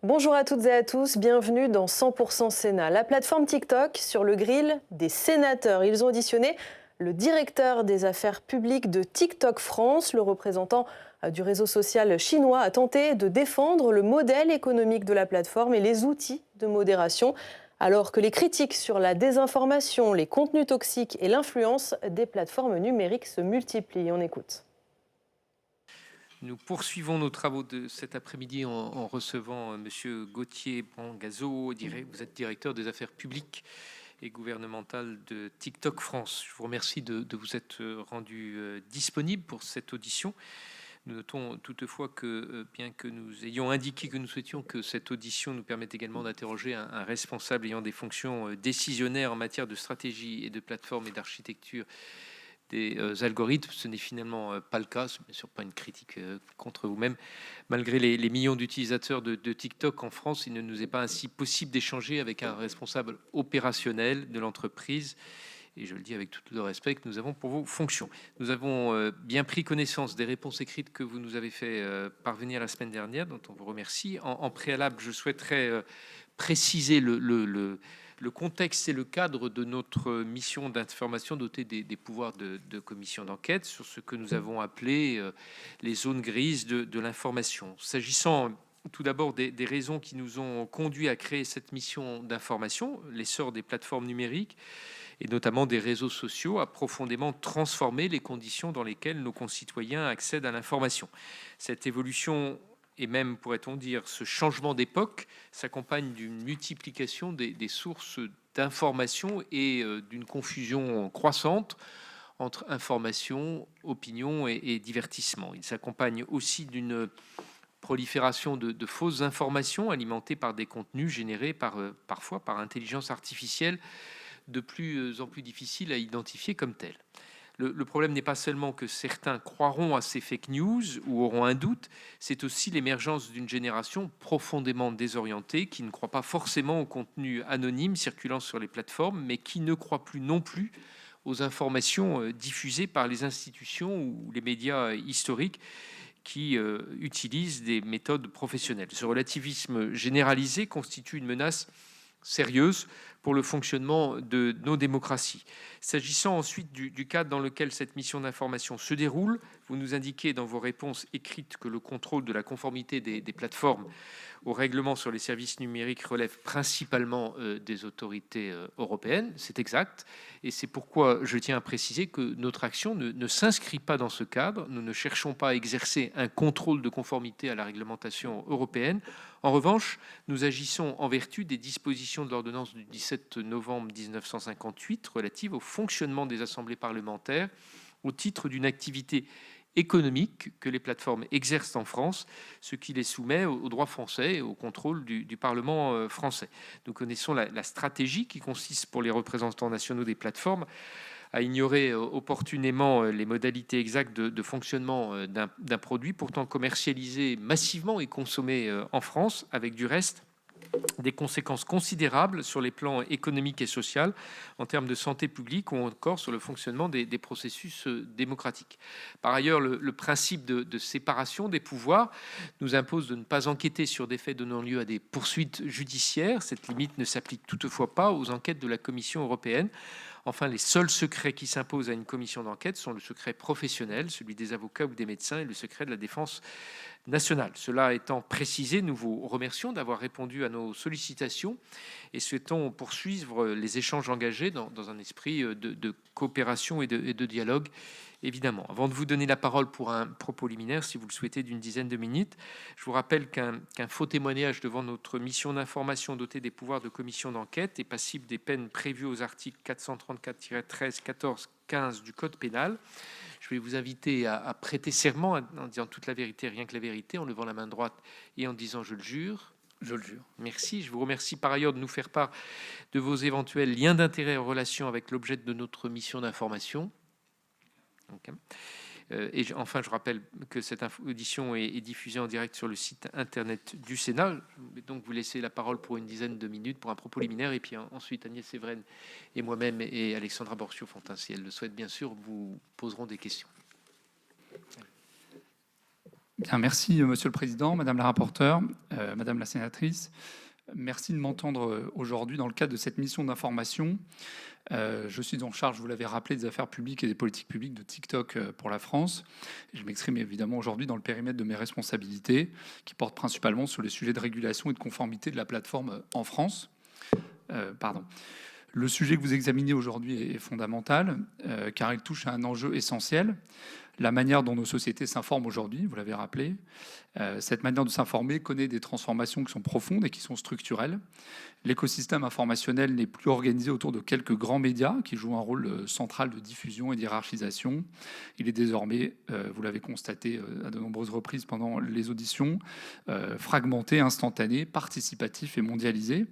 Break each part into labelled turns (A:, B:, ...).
A: Bonjour à toutes et à tous, bienvenue dans 100% Sénat. La plateforme TikTok sur le grill des sénateurs. Ils ont auditionné le directeur des affaires publiques de TikTok France. Le représentant du réseau social chinois a tenté de défendre le modèle économique de la plateforme et les outils de modération, alors que les critiques sur la désinformation, les contenus toxiques et l'influence des plateformes numériques se multiplient. On écoute.
B: Nous poursuivons nos travaux de cet après-midi en recevant Monsieur Gauthier Brangazo. Vous êtes directeur des affaires publiques et gouvernementales de TikTok France. Je vous remercie de vous être rendu disponible pour cette audition. Nous notons toutefois que, bien que nous ayons indiqué que nous souhaitions que cette audition nous permette également d'interroger un responsable ayant des fonctions décisionnaires en matière de stratégie et de plateforme et d'architecture des algorithmes, ce n'est finalement pas le cas. C'est bien sûr pas une critique contre vous-même. Malgré les millions d'utilisateurs de TikTok en France, il ne nous est pas ainsi possible d'échanger avec un responsable opérationnel de l'entreprise. Et je le dis avec tout le respect que nous avons pour vos fonctions. Nous avons bien pris connaissance des réponses écrites que vous nous avez fait parvenir la semaine dernière, dont on vous remercie. En préalable, je souhaiterais préciser le contexte et le cadre de notre mission d'information dotée des pouvoirs de commission d'enquête sur ce que nous avons appelé les zones grises de l'information. S'agissant tout d'abord des raisons qui nous ont conduit à créer cette mission d'information, l'essor des plateformes numériques et notamment des réseaux sociaux a profondément transformé les conditions dans lesquelles nos concitoyens accèdent à l'information. Cette évolution et même, pourrait-on dire, ce changement d'époque s'accompagne d'une multiplication des sources d'information et d'une confusion croissante entre information, opinion et divertissement. Il s'accompagne aussi d'une prolifération de fausses informations alimentées par des contenus générés parfois par intelligence artificielle de plus en plus difficiles à identifier comme tels. Le problème n'est pas seulement que certains croiront à ces fake news ou auront un doute, c'est aussi l'émergence d'une génération profondément désorientée qui ne croit pas forcément au contenu anonyme circulant sur les plateformes, mais qui ne croit plus non plus aux informations diffusées par les institutions ou les médias historiques qui utilisent des méthodes professionnelles. Ce relativisme généralisé constitue une menace sérieuse pour le fonctionnement de nos démocraties. S'agissant ensuite du cadre dans lequel cette mission d'information se déroule, vous nous indiquez dans vos réponses écrites que le contrôle de la conformité des plateformes au règlement sur les services numériques relève principalement des autorités européennes. C'est exact. Et c'est pourquoi je tiens à préciser que notre action ne s'inscrit pas dans ce cadre. Nous ne cherchons pas à exercer un contrôle de conformité à la réglementation européenne. En revanche, nous agissons en vertu des dispositions de l'ordonnance du 17 novembre 1958 relative au fonctionnement des assemblées parlementaires au titre d'une activité économique que les plateformes exercent en France, ce qui les soumet au droit français et au contrôle du Parlement français. Nous connaissons la stratégie qui consiste pour les représentants nationaux des plateformes à ignorer opportunément les modalités exactes de fonctionnement d'un produit pourtant commercialisé massivement et consommé en France, avec du reste des conséquences considérables sur les plans économiques et social, en termes de santé publique ou encore sur le fonctionnement des processus démocratiques. Par ailleurs, le principe de séparation des pouvoirs nous impose de ne pas enquêter sur des faits donnant lieu à des poursuites judiciaires. Cette limite ne s'applique toutefois pas aux enquêtes de la Commission européenne. Enfin, les seuls secrets qui s'imposent à une commission d'enquête sont le secret professionnel, celui des avocats ou des médecins, et le secret de la défense nationale. Cela étant précisé, nous vous remercions d'avoir répondu à nos sollicitations et souhaitons poursuivre les échanges engagés dans un esprit de coopération et de dialogue, évidemment. Avant de vous donner la parole pour un propos liminaire, si vous le souhaitez, d'une dizaine de minutes, je vous rappelle qu'un faux témoignage devant notre mission d'information dotée des pouvoirs de commission d'enquête est passible des peines prévues aux articles 434-13, 14, 15 du Code pénal. Je vais vous inviter à prêter serment en disant toute la vérité, rien que la vérité, en levant la main droite et en disant « je le jure ».
C: Je le jure.
B: Merci. Je vous remercie par ailleurs de nous faire part de vos éventuels liens d'intérêt en relation avec l'objet de notre mission d'information. Okay. Enfin, je rappelle que cette audition est diffusée en direct sur le site internet du Sénat. Je vais donc vous laisser la parole pour une dizaine de minutes pour un propos liminaire. Et puis ensuite, Agnès Séveraine et moi-même et Alexandra Borchio-Fontin, si elle le souhaite, bien sûr, vous poseront des questions.
C: Bien, merci Monsieur le Président, Madame la rapporteure, Madame la sénatrice. Merci de m'entendre aujourd'hui dans le cadre de cette mission d'information. Je suis en charge, vous l'avez rappelé, des affaires publiques et des politiques publiques de TikTok pour la France. Je m'exprime évidemment aujourd'hui dans le périmètre de mes responsabilités, qui portent principalement sur les sujets de régulation et de conformité de la plateforme en France. Le sujet que vous examinez aujourd'hui est fondamental, car il touche à un enjeu essentiel. La manière dont nos sociétés s'informent aujourd'hui, vous l'avez rappelé, cette manière de s'informer connaît des transformations qui sont profondes et qui sont structurelles. L'écosystème informationnel n'est plus organisé autour de quelques grands médias qui jouent un rôle central de diffusion et d'hiérarchisation. Il est désormais, vous l'avez constaté à de nombreuses reprises pendant les auditions, fragmenté, instantané, participatif et mondialisé.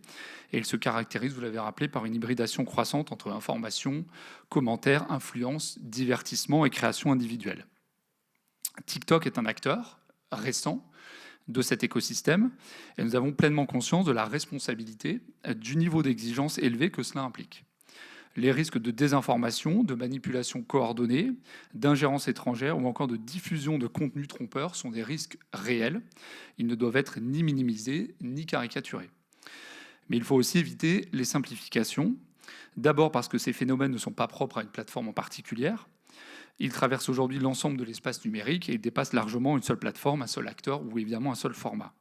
C: Et il se caractérise, vous l'avez rappelé, par une hybridation croissante entre information, commentaires, influence, divertissement et création individuelle. TikTok est un acteur récent de cet écosystème et nous avons pleinement conscience de la responsabilité du niveau d'exigence élevé que cela implique. Les risques de désinformation, de manipulation coordonnée, d'ingérence étrangère ou encore de diffusion de contenus trompeurs sont des risques réels. Ils ne doivent être ni minimisés ni caricaturés. Mais il faut aussi éviter les simplifications. D'abord parce que ces phénomènes ne sont pas propres à une plateforme en particulier. Ils traversent aujourd'hui l'ensemble de l'espace numérique et ils dépassent largement une seule plateforme, un seul acteur ou évidemment un seul format.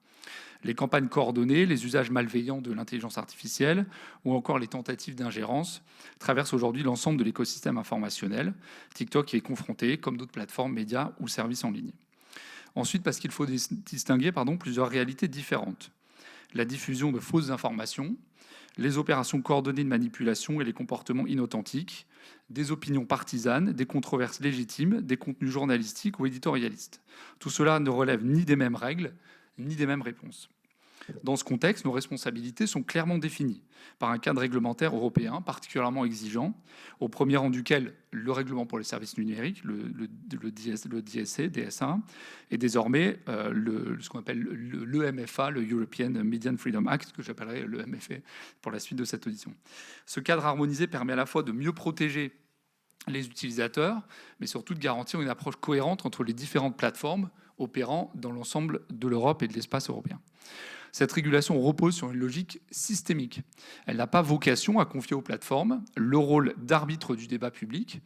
C: Les campagnes coordonnées, les usages malveillants de l'intelligence artificielle ou encore les tentatives d'ingérence traversent aujourd'hui l'ensemble de l'écosystème informationnel. TikTok y est confronté, comme d'autres plateformes, médias ou services en ligne. Ensuite, parce qu'il faut distinguer plusieurs réalités différentes. La diffusion de fausses informations, les opérations coordonnées de manipulation et les comportements inauthentiques, des opinions partisanes, des controverses légitimes, des contenus journalistiques ou éditorialistes. Tout cela ne relève ni des mêmes règles, ni des mêmes réponses. Dans ce contexte, nos responsabilités sont clairement définies par un cadre réglementaire européen particulièrement exigeant, au premier rang duquel le règlement pour les services numériques, le DSA, et désormais ce qu'on appelle l'EMFA, le European Media Freedom Act, que j'appellerai le MFA pour la suite de cette audition. Ce cadre harmonisé permet à la fois de mieux protéger les utilisateurs, mais surtout de garantir une approche cohérente entre les différentes plateformes opérant dans l'ensemble de l'Europe et de l'espace européen. Cette régulation repose sur une logique systémique. Elle n'a pas vocation à confier aux plateformes le rôle d'arbitre du débat public,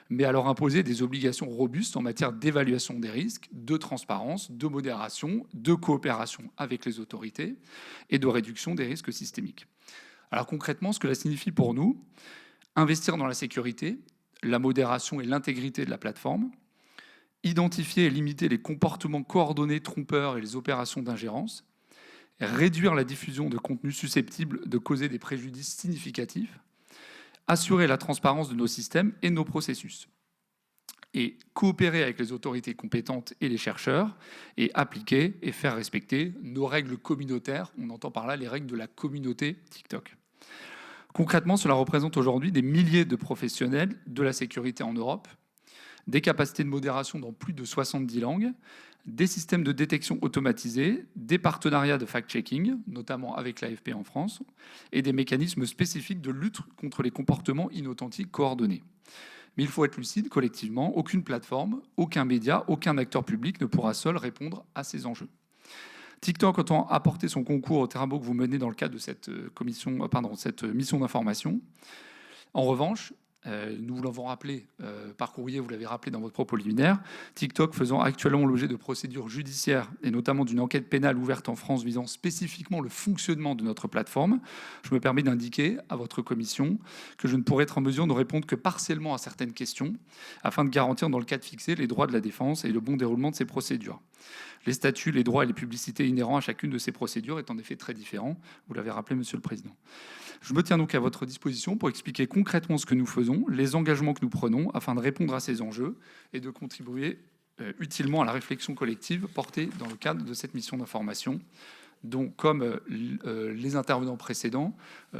C: mais à leur imposer des obligations robustes en matière d'évaluation des risques, de transparence, de modération, de coopération avec les autorités et de réduction des risques systémiques. Alors concrètement, ce que cela signifie pour nous, investir dans la sécurité, la modération et l'intégrité de la plateforme, identifier et limiter les comportements coordonnés trompeurs et les opérations d'ingérence, réduire la diffusion de contenus susceptibles de causer des préjudices significatifs, assurer la transparence de nos systèmes et de nos processus, et coopérer avec les autorités compétentes et les chercheurs, et appliquer et faire respecter nos règles communautaires. On entend par là les règles de la communauté TikTok. Concrètement, cela représente aujourd'hui des milliers de professionnels de la sécurité en Europe, des capacités de modération dans plus de 70 langues, des systèmes de détection automatisés, des partenariats de fact-checking, notamment avec l'AFP en France, et des mécanismes spécifiques de lutte contre les comportements inauthentiques coordonnés. Mais il faut être lucide, collectivement, aucune plateforme, aucun média, aucun acteur public ne pourra seul répondre à ces enjeux. TikTok entend apporter son concours aux travaux que vous menez dans le cadre de cette mission d'information. En revanche, nous vous l'avons rappelé par courrier, vous l'avez rappelé dans votre propos liminaire, TikTok faisant actuellement l'objet de procédures judiciaires et notamment d'une enquête pénale ouverte en France visant spécifiquement le fonctionnement de notre plateforme, je me permets d'indiquer à votre commission que je ne pourrai être en mesure de répondre que partiellement à certaines questions afin de garantir dans le cadre fixé les droits de la défense et le bon déroulement de ces procédures. Les statuts, les droits et les publicités inhérents à chacune de ces procédures est en effet très différents, vous l'avez rappelé, Monsieur le Président. Je me tiens donc à votre disposition pour expliquer concrètement ce que nous faisons, les engagements que nous prenons afin de répondre à ces enjeux et de contribuer utilement à la réflexion collective portée dans le cadre de cette mission d'information, dont, comme les intervenants précédents,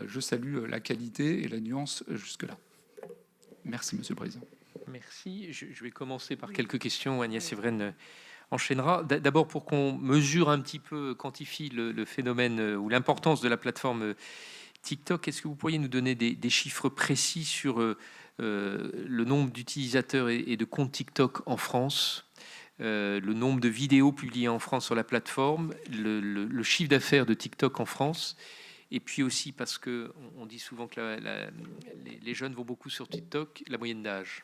C: je salue la qualité et la nuance jusque-là. Merci, Monsieur le Président.
B: Merci. Je vais commencer par quelques questions. Agnès Séveraine enchaînera. D'abord, pour qu'on mesure un petit peu, quantifie le phénomène ou l'importance de la plateforme TikTok, est-ce que vous pourriez nous donner des chiffres précis sur le nombre d'utilisateurs et de comptes TikTok en France, le nombre de vidéos publiées en France sur la plateforme, le chiffre d'affaires de TikTok en France, et puis aussi parce qu'on dit souvent que les jeunes vont beaucoup sur TikTok, la moyenne d'âge.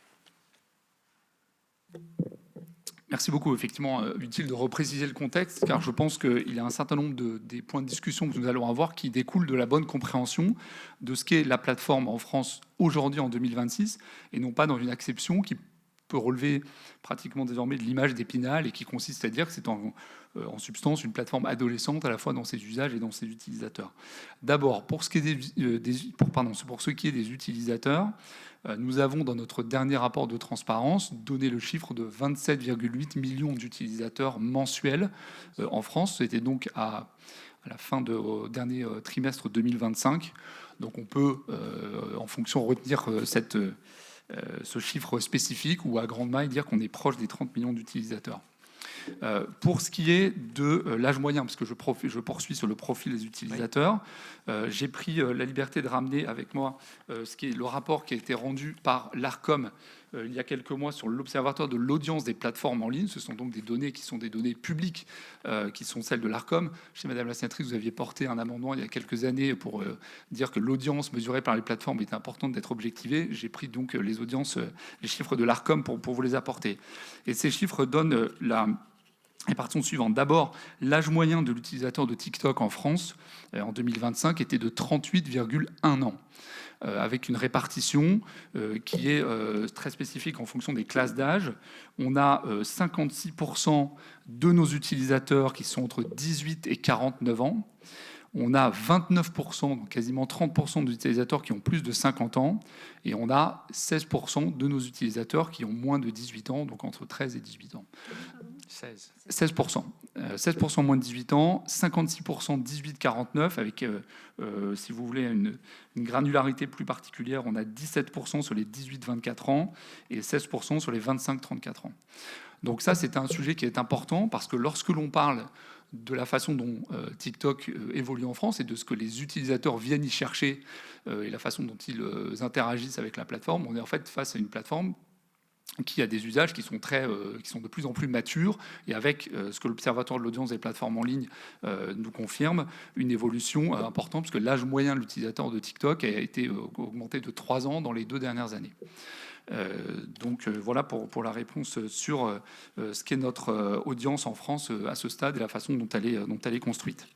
C: Merci beaucoup. Effectivement, utile de repréciser le contexte, car je pense qu'il y a un certain nombre des points de discussion que nous allons avoir qui découlent de la bonne compréhension de ce qu'est la plateforme en France aujourd'hui en 2026, et non pas dans une acception qui peut relever pratiquement désormais de l'image d'Épinal et qui consiste à dire que c'est en substance une plateforme adolescente à la fois dans ses usages et dans ses utilisateurs. D'abord, pour ce qui est des utilisateurs, nous avons dans notre dernier rapport de transparence donné le chiffre de 27,8 millions d'utilisateurs mensuels en France. C'était donc à la fin du dernier trimestre 2025. Donc on peut, en fonction, retenir ce chiffre spécifique ou à grande maille dire qu'on est proche des 30 millions d'utilisateurs. Pour ce qui est de l'âge moyen, parce que je poursuis sur le profil des utilisateurs, j'ai pris la liberté de ramener avec moi ce qui est le rapport qui a été rendu par l'Arcom il y a quelques mois sur l'Observatoire de l'audience des plateformes en ligne. Ce sont donc des données qui sont des données publiques, qui sont celles de l'Arcom. Chez Madame la sénatrice, vous aviez porté un amendement il y a quelques années pour dire que l'audience mesurée par les plateformes était importante d'être objectivée. J'ai pris donc les audiences, les chiffres de l'Arcom pour vous les apporter. Et ces chiffres donnent la répartition suivante. D'abord, l'âge moyen de l'utilisateur de TikTok en France en 2025 était de 38,1 ans. Avec une répartition qui est très spécifique en fonction des classes d'âge. On a 56% de nos utilisateurs qui sont entre 18 et 49 ans. On a 29%, donc quasiment 30% des utilisateurs qui ont plus de 50 ans. Et on a 16% de nos utilisateurs qui ont moins de 18 ans, donc entre 13 et 18 ans. 16%. 16% moins de 18 ans, 56% 18-49, avec, si vous voulez, une granularité plus particulière, on a 17% sur les 18-24 ans et 16% sur les 25-34 ans. Donc ça, c'est un sujet qui est important parce que lorsque l'on parle de la façon dont TikTok évolue en France et de ce que les utilisateurs viennent y chercher et la façon dont ils interagissent avec la plateforme, on est en fait face à une plateforme qui a des usages qui sont de plus en plus matures et avec ce que l'Observatoire de l'audience des plateformes en ligne nous confirme, une évolution importante parce que l'âge moyen de l'utilisateur de TikTok a été augmenté de 3 ans dans les 2 dernières années. Donc voilà pour la réponse sur ce qu'est notre audience en France à ce stade et la façon dont elle est construite.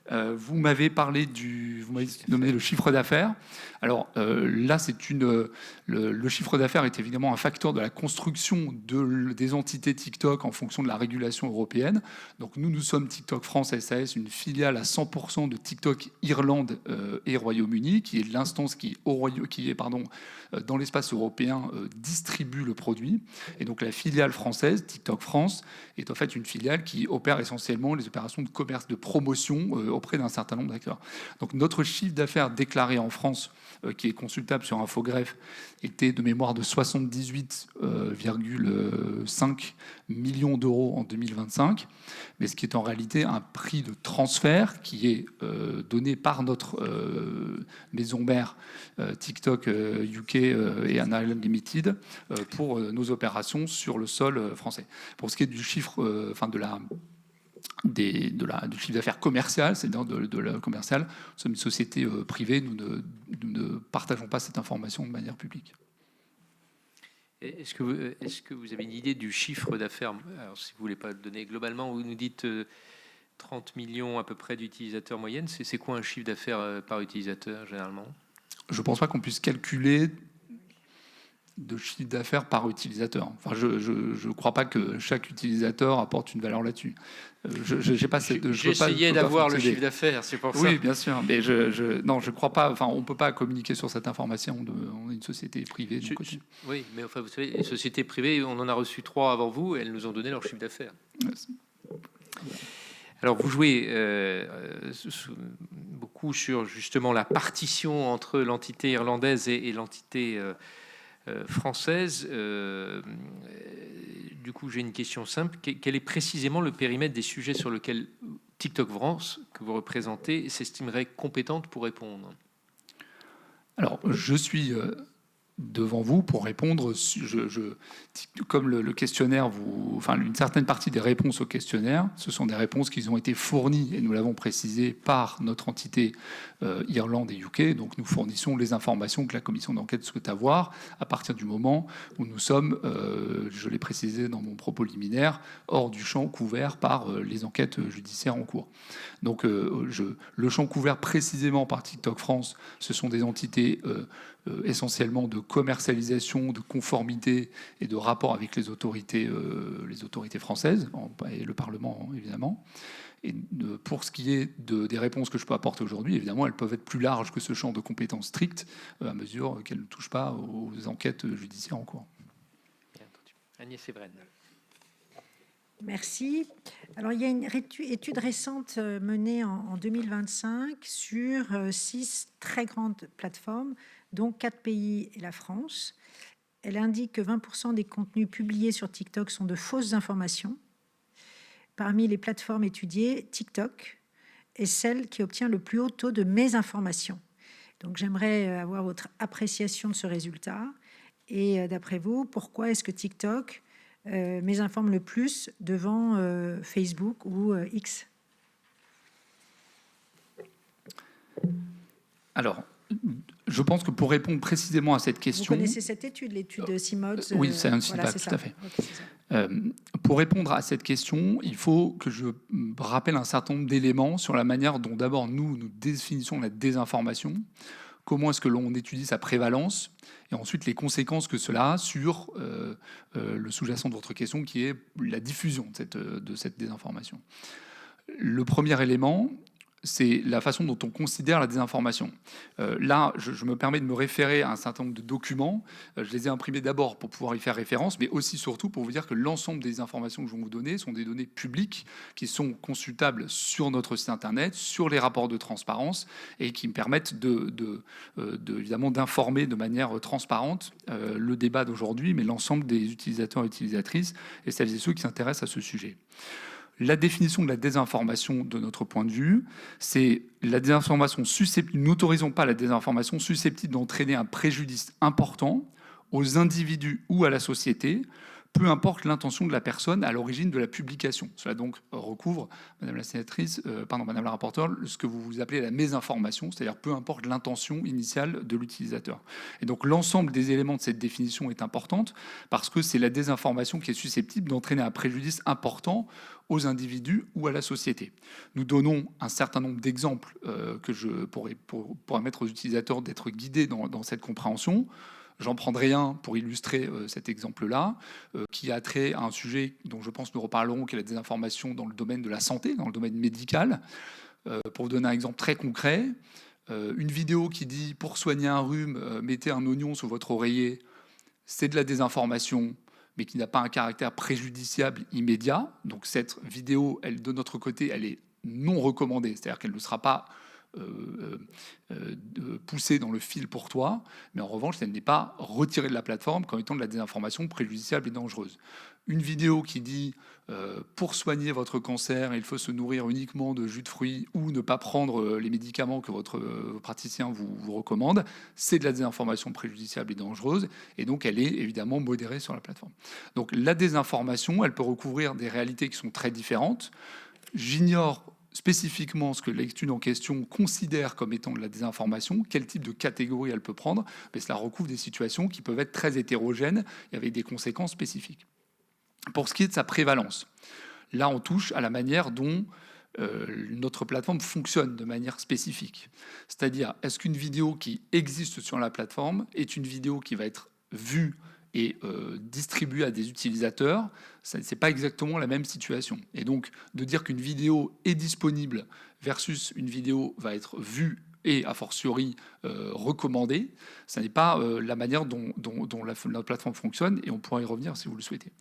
C: Vous m'avez nommé le chiffre d'affaires. Alors là, le chiffre d'affaires est évidemment un facteur de la construction des entités TikTok en fonction de la régulation européenne. Donc nous sommes TikTok France SAS, une filiale à 100% de TikTok Irlande et Royaume-Uni, qui est l'instance qui dans l'espace européen distribue le produit. Et donc la filiale française, TikTok France, est en fait une filiale qui opère essentiellement les opérations de commerce, de promotion auprès d'un certain nombre d'acteurs. Donc notre chiffre d'affaires déclaré en France, qui est consultable sur Infogreffe, était de mémoire de 78,5 millions d'euros en 2025, mais ce qui est en réalité un prix de transfert qui est donné par notre maison mère TikTok UK et Ireland Limited pour nos opérations sur le sol français. Pour ce qui est du chiffre, du chiffre d'affaires commercial, c'est-à-dire de la commerciale, nous sommes une société privée, nous ne partageons pas cette information de manière publique.
B: Est-ce que vous avez une idée du chiffre d'affaires? Alors, si vous ne voulez pas le donner globalement, vous nous dites 30 millions à peu près d'utilisateurs moyennes. C'est quoi un chiffre d'affaires par utilisateur, généralement? Je
C: ne pense pas qu'on puisse calculer de chiffre d'affaires par utilisateur. Enfin, je ne crois pas que chaque utilisateur apporte une valeur là-dessus.
B: J'essayais d'avoir le chiffre d'affaires, c'est pour ça.
C: Oui, bien sûr, mais je crois pas. Enfin, on peut pas communiquer sur cette information. On est une société privée.
B: Oui, mais enfin, vous savez, les sociétés privées, on en a reçu 3 avant vous, et elles nous ont donné leur chiffre d'affaires. Merci. Alors, vous jouez beaucoup sur justement la partition entre l'entité irlandaise et l'entité française. Du coup, j'ai une question simple. Quel est précisément le périmètre des sujets sur lesquels TikTok France, que vous représentez, s'estimerait compétente pour répondre?
C: Alors, je suis devant vous pour répondre. Comme le questionnaire, une certaine partie des réponses au questionnaire, ce sont des réponses qui ont été fournies, et nous l'avons précisé, par notre entité Irlande et UK. Donc nous fournissons les informations que la commission d'enquête souhaite avoir à partir du moment où nous sommes, je l'ai précisé dans mon propos liminaire, hors du champ couvert par les enquêtes judiciaires en cours. Donc le champ couvert précisément par TikTok France, ce sont des entités essentiellement de commercialisation, de conformité et de rapport avec les autorités françaises et le Parlement, évidemment. Et pour ce qui est des réponses que je peux apporter aujourd'hui, évidemment, elles peuvent être plus larges que ce champ de compétences strictes à mesure qu'elles ne touchent pas aux enquêtes judiciaires en cours.
B: Bien entendu. Agnès Evren.
D: Merci. Alors, il y a une étude récente menée en 2025 sur 6 très grandes plateformes, dont 4 pays et la France. Elle indique que 20% des contenus publiés sur TikTok sont de fausses informations. Parmi les plateformes étudiées, TikTok est celle qui obtient le plus haut taux de mésinformation. Donc, j'aimerais avoir votre appréciation de ce résultat. Et d'après vous, pourquoi est-ce que TikTok mésinforme le plus devant Facebook ou X?
C: Alors, je pense que pour répondre précisément à cette question...
D: Vous connaissez cette étude, l'étude de Simods?
C: Oui, c'est un feedback, tout à fait. Pour répondre à cette question, il faut que je rappelle un certain nombre d'éléments sur la manière dont d'abord nous définissons la désinformation, comment est-ce que l'on étudie sa prévalence, et ensuite les conséquences que cela a sur le sous-jacent de votre question, qui est la diffusion de cette désinformation. Le premier élément, c'est la façon dont on considère la désinformation. Là, je me permets de me référer à un certain nombre de documents. Je les ai imprimés d'abord pour pouvoir y faire référence, mais aussi surtout pour vous dire que l'ensemble des informations que je vais vous donner sont des données publiques qui sont consultables sur notre site internet, sur les rapports de transparence, et qui me permettent évidemment d'informer de manière transparente le débat d'aujourd'hui, mais l'ensemble des utilisateurs et utilisatrices et celles et ceux qui s'intéressent à ce sujet. La définition de la désinformation, de notre point de vue, c'est la désinformation susceptible. Nous n'autorisons pas la désinformation susceptible d'entraîner un préjudice important aux individus ou à la société, peu importe l'intention de la personne à l'origine de la publication. Cela donc recouvre, Madame la sénatrice, Madame la rapporteure, ce que vous appelez la mésinformation, c'est-à-dire peu importe l'intention initiale de l'utilisateur. Et donc l'ensemble des éléments de cette définition est importante parce que c'est la désinformation qui est susceptible d'entraîner un préjudice important aux individus ou à la société. Nous donnons un certain nombre d'exemples que je pourrais permettre aux utilisateurs d'être guidés dans cette compréhension. J'en prendrai un pour illustrer cet exemple-là, qui a trait à un sujet dont je pense nous reparlerons, qui est la désinformation dans le domaine de la santé, dans le domaine médical. Pour vous donner un exemple très concret, une vidéo qui dit « pour soigner un rhume, mettez un oignon sur votre oreiller », c'est de la désinformation, mais qui n'a pas un caractère préjudiciable immédiat. Donc cette vidéo, de notre côté, elle est non recommandée, c'est-à-dire qu'elle ne sera pas poussée dans le fil pour toi, mais en revanche, elle n'est pas retirée de la plateforme comme étant de la désinformation préjudiciable et dangereuse. Une vidéo qui dit pour soigner votre cancer, il faut se nourrir uniquement de jus de fruits ou ne pas prendre les médicaments que votre praticien vous recommande, c'est de la désinformation préjudiciable et dangereuse, et donc elle est évidemment modérée sur la plateforme. Donc la désinformation, elle peut recouvrir des réalités qui sont très différentes. J'ignore spécifiquement ce que l'étude en question considère comme étant de la désinformation, quel type de catégorie elle peut prendre, mais cela recouvre des situations qui peuvent être très hétérogènes et avec des conséquences spécifiques. Pour ce qui est de sa prévalence, là on touche à la manière dont notre plateforme fonctionne de manière spécifique. C'est-à-dire, est-ce qu'une vidéo qui existe sur la plateforme est une vidéo qui va être vue et distribuée à des utilisateurs? Ce n'est pas exactement la même situation. Et donc, de dire qu'une vidéo est disponible versus une vidéo va être vue et a fortiori recommandée, ce n'est pas la manière dont la plateforme fonctionne, et on pourra y revenir si vous le souhaitez.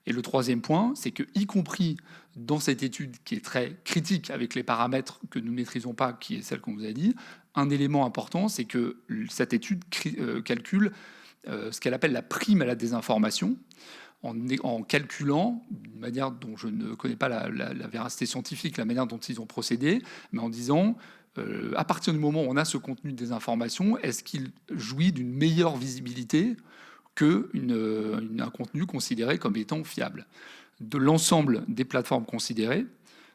C: Et le troisième point, c'est que, y compris dans cette étude qui est très critique avec les paramètres que nous ne maîtrisons pas, qui est celle qu'on vous a dit, un élément important, c'est que cette étude calcule ce qu'elle appelle la prime à la désinformation, en calculant, d'une manière dont je ne connais pas la véracité scientifique, la manière dont ils ont procédé, mais en disant à partir du moment où on a ce contenu de désinformation, est-ce qu'il jouit d'une meilleure visibilité qu'un contenu considéré comme étant fiable? De l'ensemble des plateformes considérées,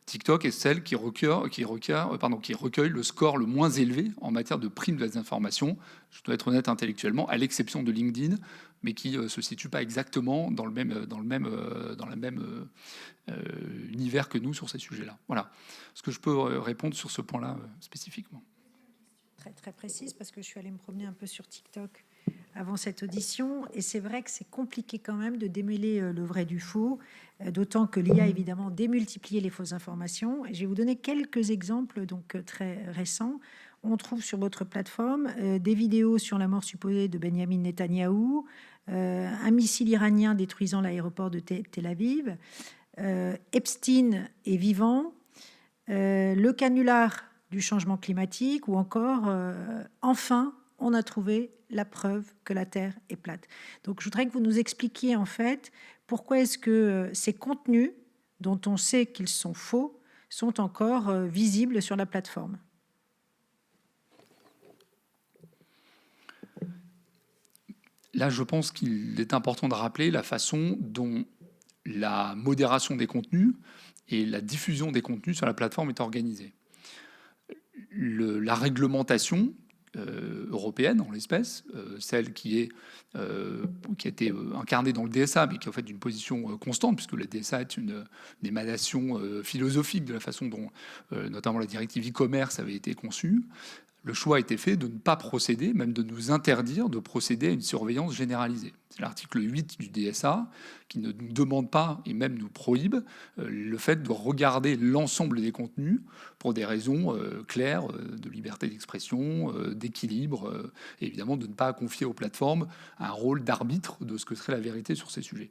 C: TikTok est celle qui recueille le score le moins élevé en matière de prime de la désinformation. Je dois être honnête intellectuellement, à l'exception de LinkedIn, mais qui ne se situe pas exactement dans le même univers que nous sur ces sujets-là. Voilà. Est-ce que je peux répondre sur ce point-là spécifiquement?
D: Très, très précise, parce que je suis allée me promener un peu sur TikTok avant cette audition, et c'est vrai que c'est compliqué quand même de démêler le vrai du faux, d'autant que l'IA évidemment démultiplié les fausses informations. Et je vais vous donner quelques exemples donc très récents. On trouve sur votre plateforme des vidéos sur la mort supposée de Benjamin Netanyahou, un missile iranien détruisant l'aéroport de Tel Aviv, Epstein est vivant, le canular du changement climatique, ou encore enfin on a trouvé la preuve que la Terre est plate. Donc je voudrais que vous nous expliquiez en fait pourquoi est-ce que ces contenus dont on sait qu'ils sont faux sont encore visibles sur la plateforme.
C: Là, je pense qu'il est important de rappeler la façon dont la modération des contenus et la diffusion des contenus sur la plateforme est organisée. La réglementation européenne, en l'espèce, celle qui a été incarnée dans le DSA, mais qui est en fait une position constante, puisque le DSA est une émanation philosophique de la façon dont notamment la directive e-commerce avait été conçue. Le choix a été fait de ne pas procéder, même de nous interdire de procéder à une surveillance généralisée. C'est l'article 8 du DSA qui ne nous demande pas, et même nous prohibe, le fait de regarder l'ensemble des contenus pour des raisons claires de liberté d'expression, d'équilibre, et évidemment de ne pas confier aux plateformes un rôle d'arbitre de ce que serait la vérité sur ces sujets.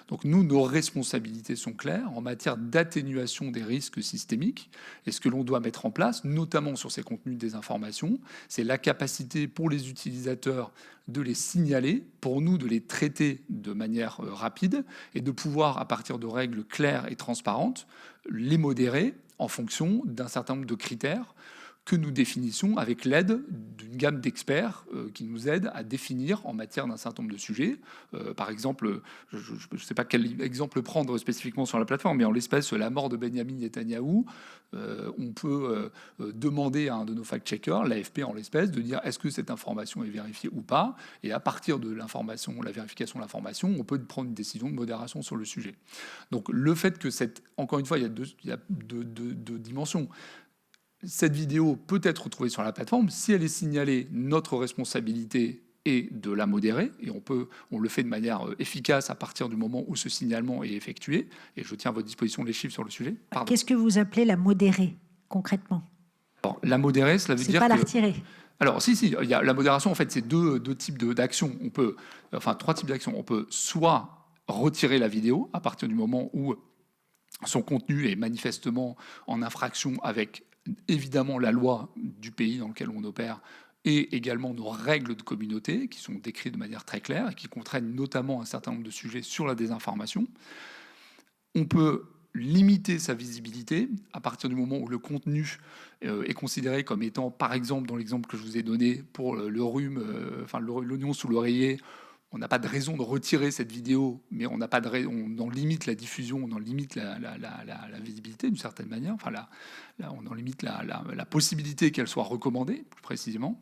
C: Donc nous, nos responsabilités sont claires en matière d'atténuation des risques systémiques, et ce que l'on doit mettre en place, notamment sur ces contenus de désinformation, c'est la capacité pour les utilisateurs de les signaler, pour nous de les traiter de manière rapide et de pouvoir, à partir de règles claires et transparentes, les modérer en fonction d'un certain nombre de critères que nous définissons avec l'aide d'une gamme d'experts qui nous aident à définir en matière d'un certain nombre de sujets. Par exemple, je ne sais pas quel exemple prendre spécifiquement sur la plateforme, mais en l'espèce, la mort de Benjamin Netanyahou, on peut demander à un de nos fact-checkers, l'AFP en l'espèce, de dire est-ce que cette information est vérifiée ou pas, et à partir de l'information, la vérification de l'information, on peut prendre une décision de modération sur le sujet. Donc le fait que encore une fois, il y a deux dimensions. Cette vidéo peut être retrouvée sur la plateforme. Si elle est signalée, notre responsabilité est de la modérer, et on le fait de manière efficace à partir du moment où ce signalement est effectué. Et je tiens à votre disposition les chiffres sur le sujet.
D: Qu'est-ce que vous appelez la modérer concrètement?
C: Alors, la modérer, cela veut dire
D: pas la retirer.
C: Alors, si, il y a la modération, en fait, c'est deux types d'actions. Trois types d'actions. On peut soit retirer la vidéo à partir du moment où son contenu est manifestement en infraction avec évidemment la loi du pays dans lequel on opère et également nos règles de communauté qui sont décrites de manière très claire et qui contraignent notamment un certain nombre de sujets sur la désinformation. On peut limiter sa visibilité à partir du moment où le contenu est considéré comme étant, par exemple, dans l'exemple que je vous ai donné pour le rhume, l'oignon sous l'oreiller. On n'a pas de raison de retirer cette vidéo, mais on en limite la diffusion, on en limite la visibilité d'une certaine manière. On en limite la possibilité qu'elle soit recommandée, plus précisément.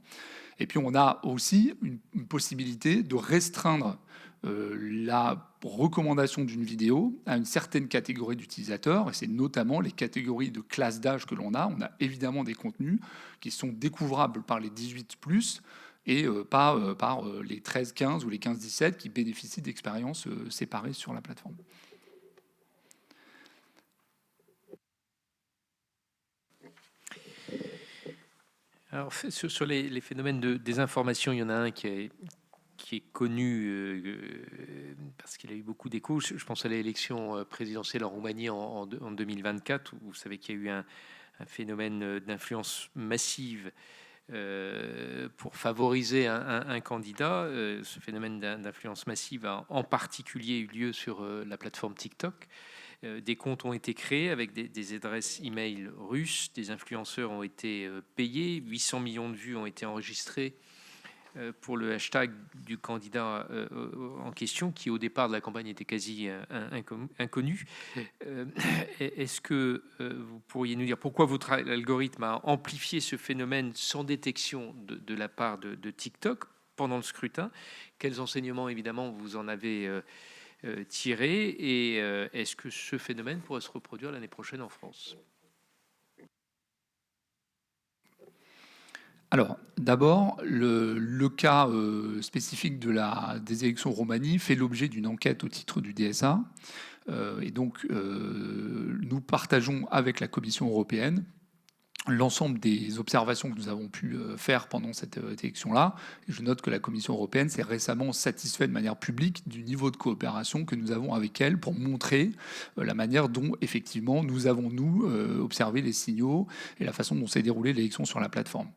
C: Et puis on a aussi une possibilité de restreindre la recommandation d'une vidéo à une certaine catégorie d'utilisateurs, et c'est notamment les catégories de classe d'âge que l'on a. On a évidemment des contenus qui sont découvrables par les 18+, et pas par les 13-15 ou les 15-17 qui bénéficient d'expériences séparées sur la plateforme.
B: Alors, sur les phénomènes de désinformation, il y en a un qui est connu parce qu'il a eu beaucoup d'écho. Je pense à l'élection présidentielle en Roumanie en 2024, où vous savez qu'il y a eu un phénomène d'influence massive pour favoriser un candidat. Ce phénomène d'influence massive a en particulier eu lieu sur la plateforme TikTok. Des comptes ont été créés avec des adresses e-mail russes, des influenceurs ont été payés, 800 millions de vues ont été enregistrées pour le hashtag du candidat en question, qui au départ de la campagne était quasi inconnu. Est-ce que vous pourriez nous dire pourquoi votre algorithme a amplifié ce phénomène sans détection de la part de TikTok pendant le scrutin? Quels enseignements, évidemment, vous en avez tirés, et est-ce que ce phénomène pourrait se reproduire l'année prochaine en France?
C: Alors, d'abord, le cas spécifique des élections en Roumanie fait l'objet d'une enquête au titre du DSA. Et donc, nous partageons avec la Commission européenne l'ensemble des observations que nous avons pu faire pendant cette élection-là. Et je note que la Commission européenne s'est récemment satisfaite de manière publique du niveau de coopération que nous avons avec elle pour montrer la manière dont, effectivement, nous avons, observé les signaux et la façon dont s'est déroulée l'élection sur la plateforme.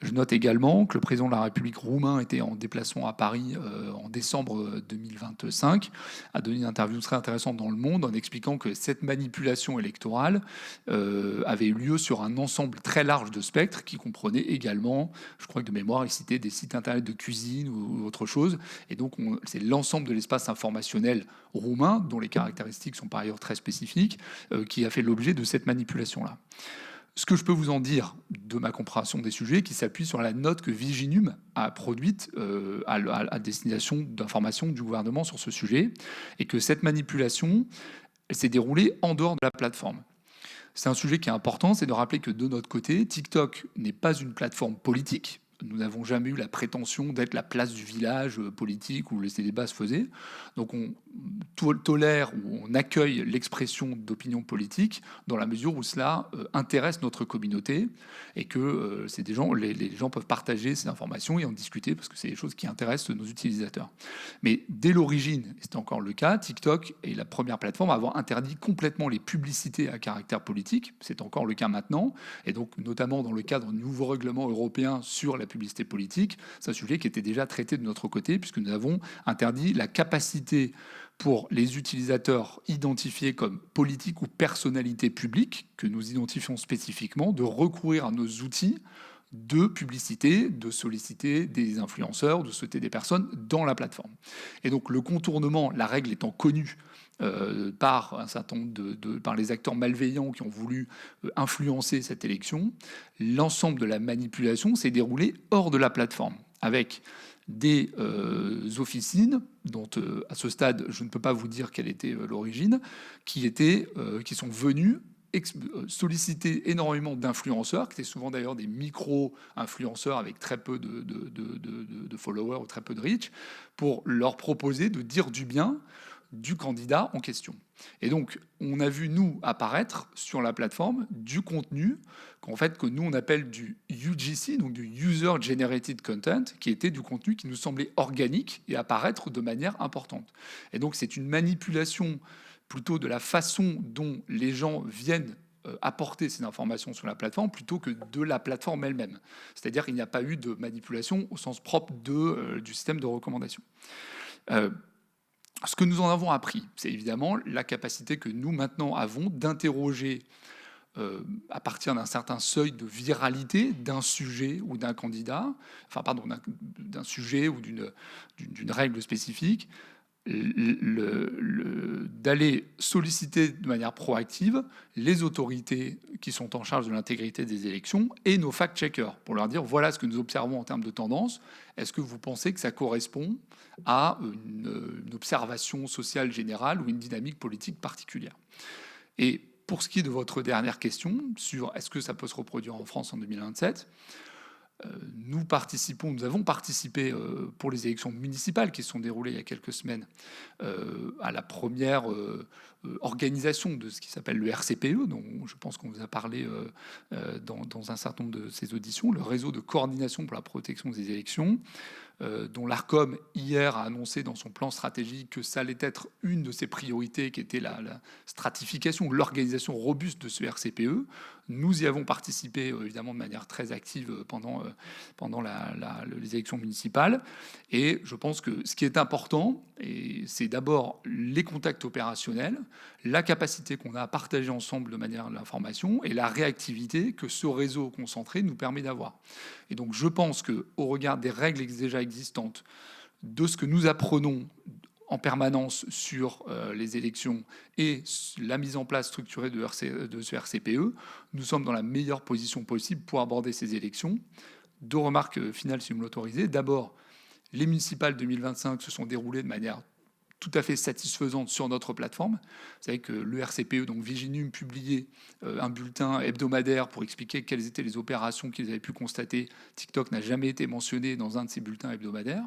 C: Je note également que le président de la République roumain était en déplacement à Paris en décembre 2025, a donné une interview très intéressante dans Le Monde en expliquant que cette manipulation électorale avait eu lieu sur un ensemble très large de spectres qui comprenait également, je crois que de mémoire, il citait des sites internet de cuisine ou autre chose. Et donc, c'est l'ensemble de l'espace informationnel roumain, dont les caractéristiques sont par ailleurs très spécifiques, qui a fait l'objet de cette manipulation-là. Ce que je peux vous en dire de ma compréhension des sujets, qui s'appuie sur la note que Viginum a produite à destination d'information du gouvernement sur ce sujet, et que cette manipulation s'est déroulée en dehors de la plateforme. C'est un sujet qui est important, c'est de rappeler que de notre côté, TikTok n'est pas une plateforme politique. Nous n'avons jamais eu la prétention d'être la place du village politique où ces débats se faisaient. Donc on tolère ou on accueille l'expression d'opinion politique dans la mesure où cela intéresse notre communauté et que les gens peuvent partager ces informations et en discuter parce que c'est des choses qui intéressent nos utilisateurs. Mais dès l'origine, et c'est encore le cas, TikTok est la première plateforme à avoir interdit complètement les publicités à caractère politique. C'est encore le cas maintenant. Et donc notamment dans le cadre du nouveau règlement européen sur la publicité politique, c'est un sujet qui était déjà traité de notre côté puisque nous avons interdit la capacité pour les utilisateurs identifiés comme politiques ou personnalités publiques, que nous identifions spécifiquement, de recourir à nos outils de publicité, de solliciter des influenceurs, de solliciter des personnes dans la plateforme. Et donc le contournement, la règle étant connue par un certain nombre par les acteurs malveillants qui ont voulu influencer cette élection, l'ensemble de la manipulation s'est déroulé hors de la plateforme, avec des officines dont, à ce stade, je ne peux pas vous dire quelle était l'origine, qui sont venues solliciter énormément d'influenceurs, qui étaient souvent d'ailleurs des micro-influenceurs avec très peu de followers ou très peu de reach, pour leur proposer de dire du bien du candidat en question. Et donc, on a vu, nous, apparaître sur la plateforme du contenu que nous, on appelle du UGC, donc du User Generated Content, qui était du contenu qui nous semblait organique et apparaître de manière importante. Et donc, c'est une manipulation plutôt de la façon dont les gens viennent apporter ces informations sur la plateforme plutôt que de la plateforme elle-même. C'est-à-dire qu'il n'y a pas eu de manipulation au sens propre du système de recommandation. Ce que nous en avons appris, c'est évidemment la capacité que nous maintenant avons d'interroger à partir d'un certain seuil de viralité d'un sujet ou d'un candidat, d'un sujet ou d'une règle spécifique, d'aller solliciter de manière proactive les autorités qui sont en charge de l'intégrité des élections et nos fact-checkers pour leur dire voilà ce que nous observons en termes de tendance. Est-ce que vous pensez que ça correspond à une observation sociale générale ou une dynamique politique particulière? Et pour ce qui est de votre dernière question sur est-ce que ça peut se reproduire en France en 2027, nous avons participé pour les élections municipales qui se sont déroulées il y a quelques semaines à la première organisation de ce qui s'appelle le RCPE, dont je pense qu'on vous a parlé dans un certain nombre de ces auditions, le réseau de coordination pour la protection des élections, dont l'ARCOM hier a annoncé dans son plan stratégique que ça allait être une de ses priorités, qui était la stratification, l'organisation robuste de ce RCPE. Nous y avons participé évidemment de manière très active pendant les élections municipales. Et je pense que ce qui est important, Et c'est d'abord les contacts opérationnels, la capacité qu'on a à partager ensemble de manière l'information et la réactivité que ce réseau concentré nous permet d'avoir. Et donc je pense qu'au regard des règles déjà existantes, de ce que nous apprenons en permanence sur les élections et la mise en place structurée de ce RCPE, nous sommes dans la meilleure position possible pour aborder ces élections. 2 remarques finales, si vous me l'autorisez. D'abord, les municipales 2025 se sont déroulées de manière tout à fait satisfaisante sur notre plateforme. Vous savez que le RCPE, donc Viginum, publiait un bulletin hebdomadaire pour expliquer quelles étaient les opérations qu'ils avaient pu constater. TikTok n'a jamais été mentionné dans un de ces bulletins hebdomadaires.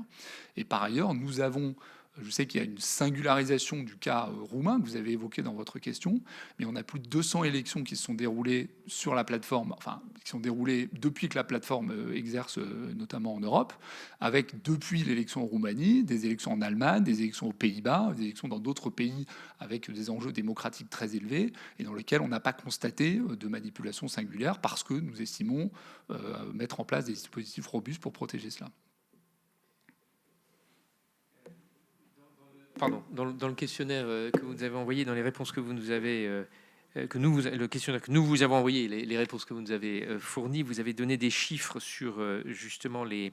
C: Et par ailleurs, nous avons... Je sais qu'il y a une singularisation du cas roumain que vous avez évoqué dans votre question, mais on a plus de 200 élections qui se sont déroulées sur la plateforme, enfin, qui sont déroulées depuis que la plateforme exerce, notamment en Europe, avec, depuis l'élection en Roumanie, des élections en Allemagne, des élections aux Pays-Bas, des élections dans d'autres pays avec des enjeux démocratiques très élevés, et dans lesquels on n'a pas constaté de manipulation singulière parce que nous estimons mettre en place des dispositifs robustes pour protéger cela.
B: Pardon, dans le questionnaire que vous nous avez envoyé, dans les réponses que vous nous avez, le questionnaire que nous vous avons envoyé, les réponses que vous nous avez fournies, vous avez donné des chiffres sur justement les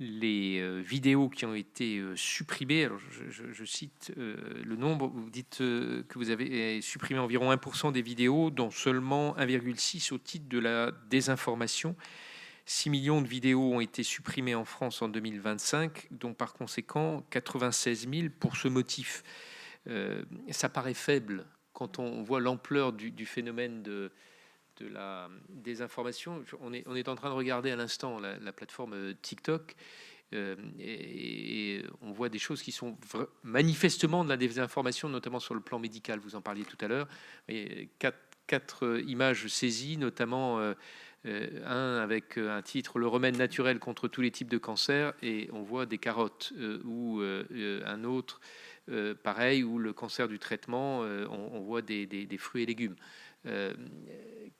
B: vidéos qui ont été supprimées. Alors je cite le nombre. Vous dites que vous avez supprimé environ 1% des vidéos, dont seulement 1,6 au titre de la désinformation. 6 millions de vidéos ont été supprimées en France en 2025, dont par conséquent 96 000 pour ce motif. Ça paraît faible quand on voit l'ampleur du phénomène de la désinformation. On est en train de regarder à l'instant la plateforme TikTok et on voit des choses qui sont manifestement de la désinformation, notamment sur le plan médical. Vous en parliez tout à l'heure. Quatre images saisies, notamment un avec un titre « Le remède naturel contre tous les types de cancer » et on voit des carottes ou un autre pareil où le cancer du traitement, on voit des fruits et légumes.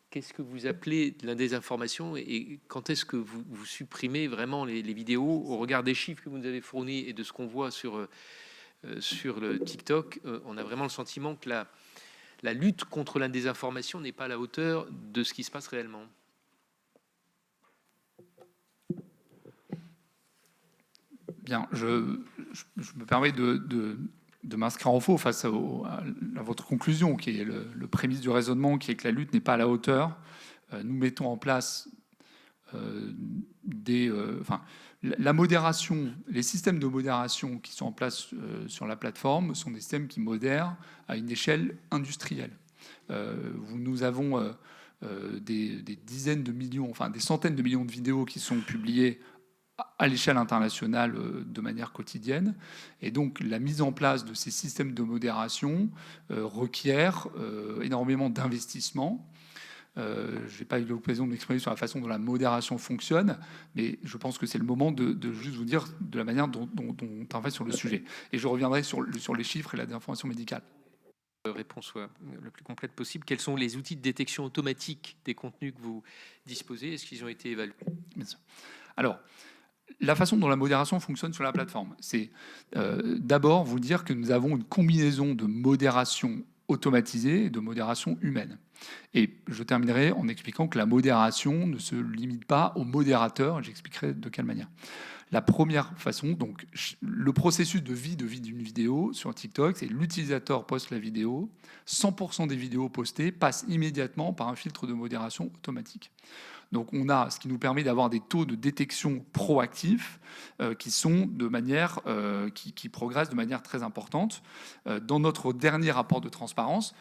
B: Qu'est-ce que vous appelez de la désinformation et quand est-ce que vous supprimez vraiment les vidéos au regard des chiffres que vous nous avez fournis et de ce qu'on voit sur le TikTok? On a vraiment le sentiment que la lutte contre la désinformation n'est pas à la hauteur de ce qui se passe réellement.
C: Bien, je me permets de m'inscrire en faux face à votre conclusion, qui est le prémisse du raisonnement, qui est que la lutte n'est pas à la hauteur. Nous mettons en place la modération, les systèmes de modération qui sont en place sur la plateforme sont des systèmes qui modèrent à une échelle industrielle. Nous avons des dizaines de millions, enfin des centaines de millions de vidéos qui sont publiées à l'échelle internationale de manière quotidienne. Et donc, la mise en place de ces systèmes de modération requiert énormément d'investissement. Je n'ai pas eu l'occasion de m'exprimer sur la façon dont la modération fonctionne, mais je pense que c'est le moment de juste vous dire de la manière dont on travaille sur le sujet. Et je reviendrai sur les chiffres et la désinformation médicale.
B: Réponse soit le plus complète possible. Quels sont les outils de détection automatique des contenus que vous disposez? Est-ce qu'ils ont été évalués?
C: Bien sûr. Alors, la façon dont la modération fonctionne sur la plateforme, c'est d'abord vous dire que nous avons une combinaison de modération automatisée et de modération humaine. Et je terminerai en expliquant que la modération ne se limite pas au modérateur, j'expliquerai de quelle manière. La première façon, donc le processus de vie d'une vidéo sur TikTok, c'est l'utilisateur poste la vidéo, 100% des vidéos postées passent immédiatement par un filtre de modération automatique. Donc on a ce qui nous permet d'avoir des taux de détection proactifs qui sont de manière qui progressent de manière très importante. Dans notre dernier rapport de transparence,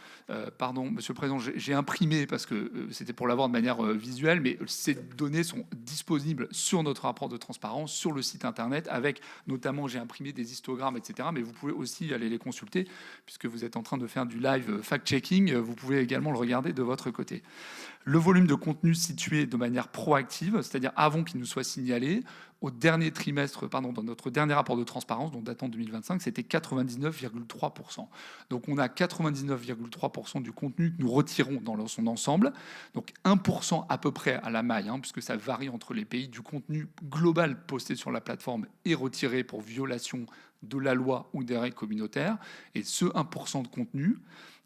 C: pardon, Monsieur le Président, j'ai imprimé parce que c'était pour l'avoir de manière visuelle, mais ces données sont disponibles sur notre rapport de transparence sur le site internet, avec notamment j'ai imprimé des histogrammes, etc. Mais vous pouvez aussi aller les consulter puisque vous êtes en train de faire du live fact-checking. Vous pouvez également le regarder de votre côté. Le volume de contenu situé de manière proactive, c'est-à-dire avant qu'il nous soit signalé, au dernier trimestre, dans notre dernier rapport de transparence, donc datant 2025, c'était 99,3%. Donc on a 99,3% du contenu que nous retirons dans son ensemble, donc 1% à peu près à la maille, puisque ça varie entre les pays, du contenu global posté sur la plateforme est retiré pour violation de la loi ou des règles communautaires. Et ce 1% de contenu,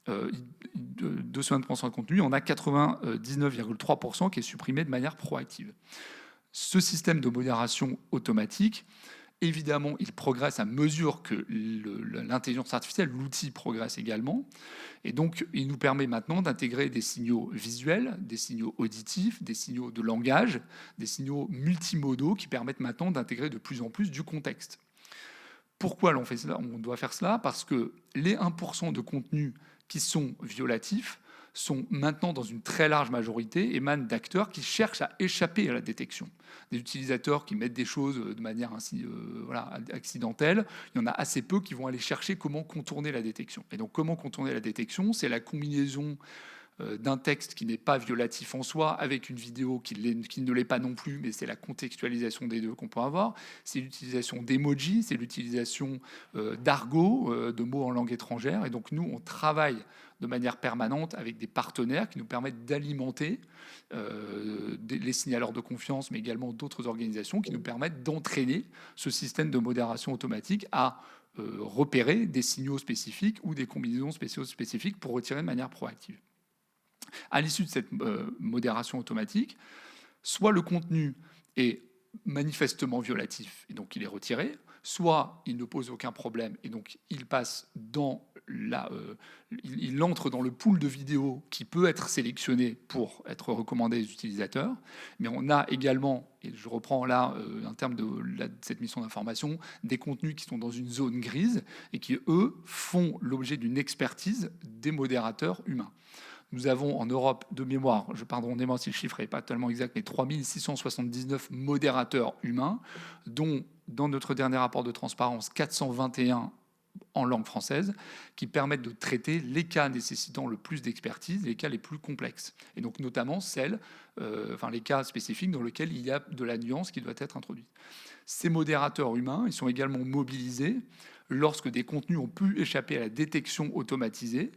C: de ce 1% de contenu, on a 99,3% qui est supprimé de manière proactive. Ce système de modération automatique, évidemment, il progresse à mesure que l'intelligence artificielle, l'outil progresse également. Et donc, il nous permet maintenant d'intégrer des signaux visuels, des signaux auditifs, des signaux de langage, des signaux multimodaux qui permettent maintenant d'intégrer de plus en plus du contexte. Pourquoi on fait cela ? On doit faire cela parce que les 1% de contenus qui sont violatifs sont maintenant dans une très large majorité émanent d'acteurs qui cherchent à échapper à la détection. Des utilisateurs qui mettent des choses de manière ainsi, accidentelle, il y en a assez peu qui vont aller chercher comment contourner la détection. Et donc comment contourner la détection ? C'est la combinaison d'un texte qui n'est pas violatif en soi, avec une vidéo qui ne l'est pas non plus, mais c'est la contextualisation des deux qu'on peut avoir. C'est l'utilisation d'emojis, c'est l'utilisation d'argot, de mots en langue étrangère. Et donc nous, on travaille de manière permanente avec des partenaires qui nous permettent d'alimenter les signaleurs de confiance, mais également d'autres organisations qui nous permettent d'entraîner ce système de modération automatique à repérer des signaux spécifiques ou des combinaisons spécifiques pour retirer de manière proactive. À l'issue de cette modération automatique, soit le contenu est manifestement violatif et donc il est retiré, soit il ne pose aucun problème et donc il passe il entre dans le pool de vidéos qui peut être sélectionné pour être recommandé aux utilisateurs. Mais on a également, et je reprends là en termes de cette mission d'information, des contenus qui sont dans une zone grise et qui, eux, font l'objet d'une expertise des modérateurs humains. Nous avons en Europe, de mémoire, pardonnez-moi si le chiffre n'est pas tellement exact, mais 3679 modérateurs humains, dont, dans notre dernier rapport de transparence, 421 en langue française, qui permettent de traiter les cas nécessitant le plus d'expertise, les cas les plus complexes. Et donc notamment les cas spécifiques dans lesquels il y a de la nuance qui doit être introduite. Ces modérateurs humains, ils sont également mobilisés lorsque des contenus ont pu échapper à la détection automatisée,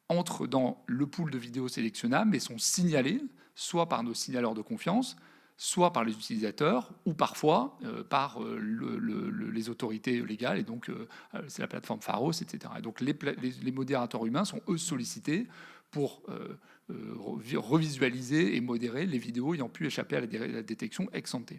C: entrent dans le pool de vidéos sélectionnables mais sont signalés soit par nos signaleurs de confiance, soit par les utilisateurs, ou parfois par les autorités légales, et donc c'est la plateforme Pharos, etc. Et donc les modérateurs humains sont, eux, sollicités pour revisualiser et modérer les vidéos ayant pu échapper à la détection ex ante.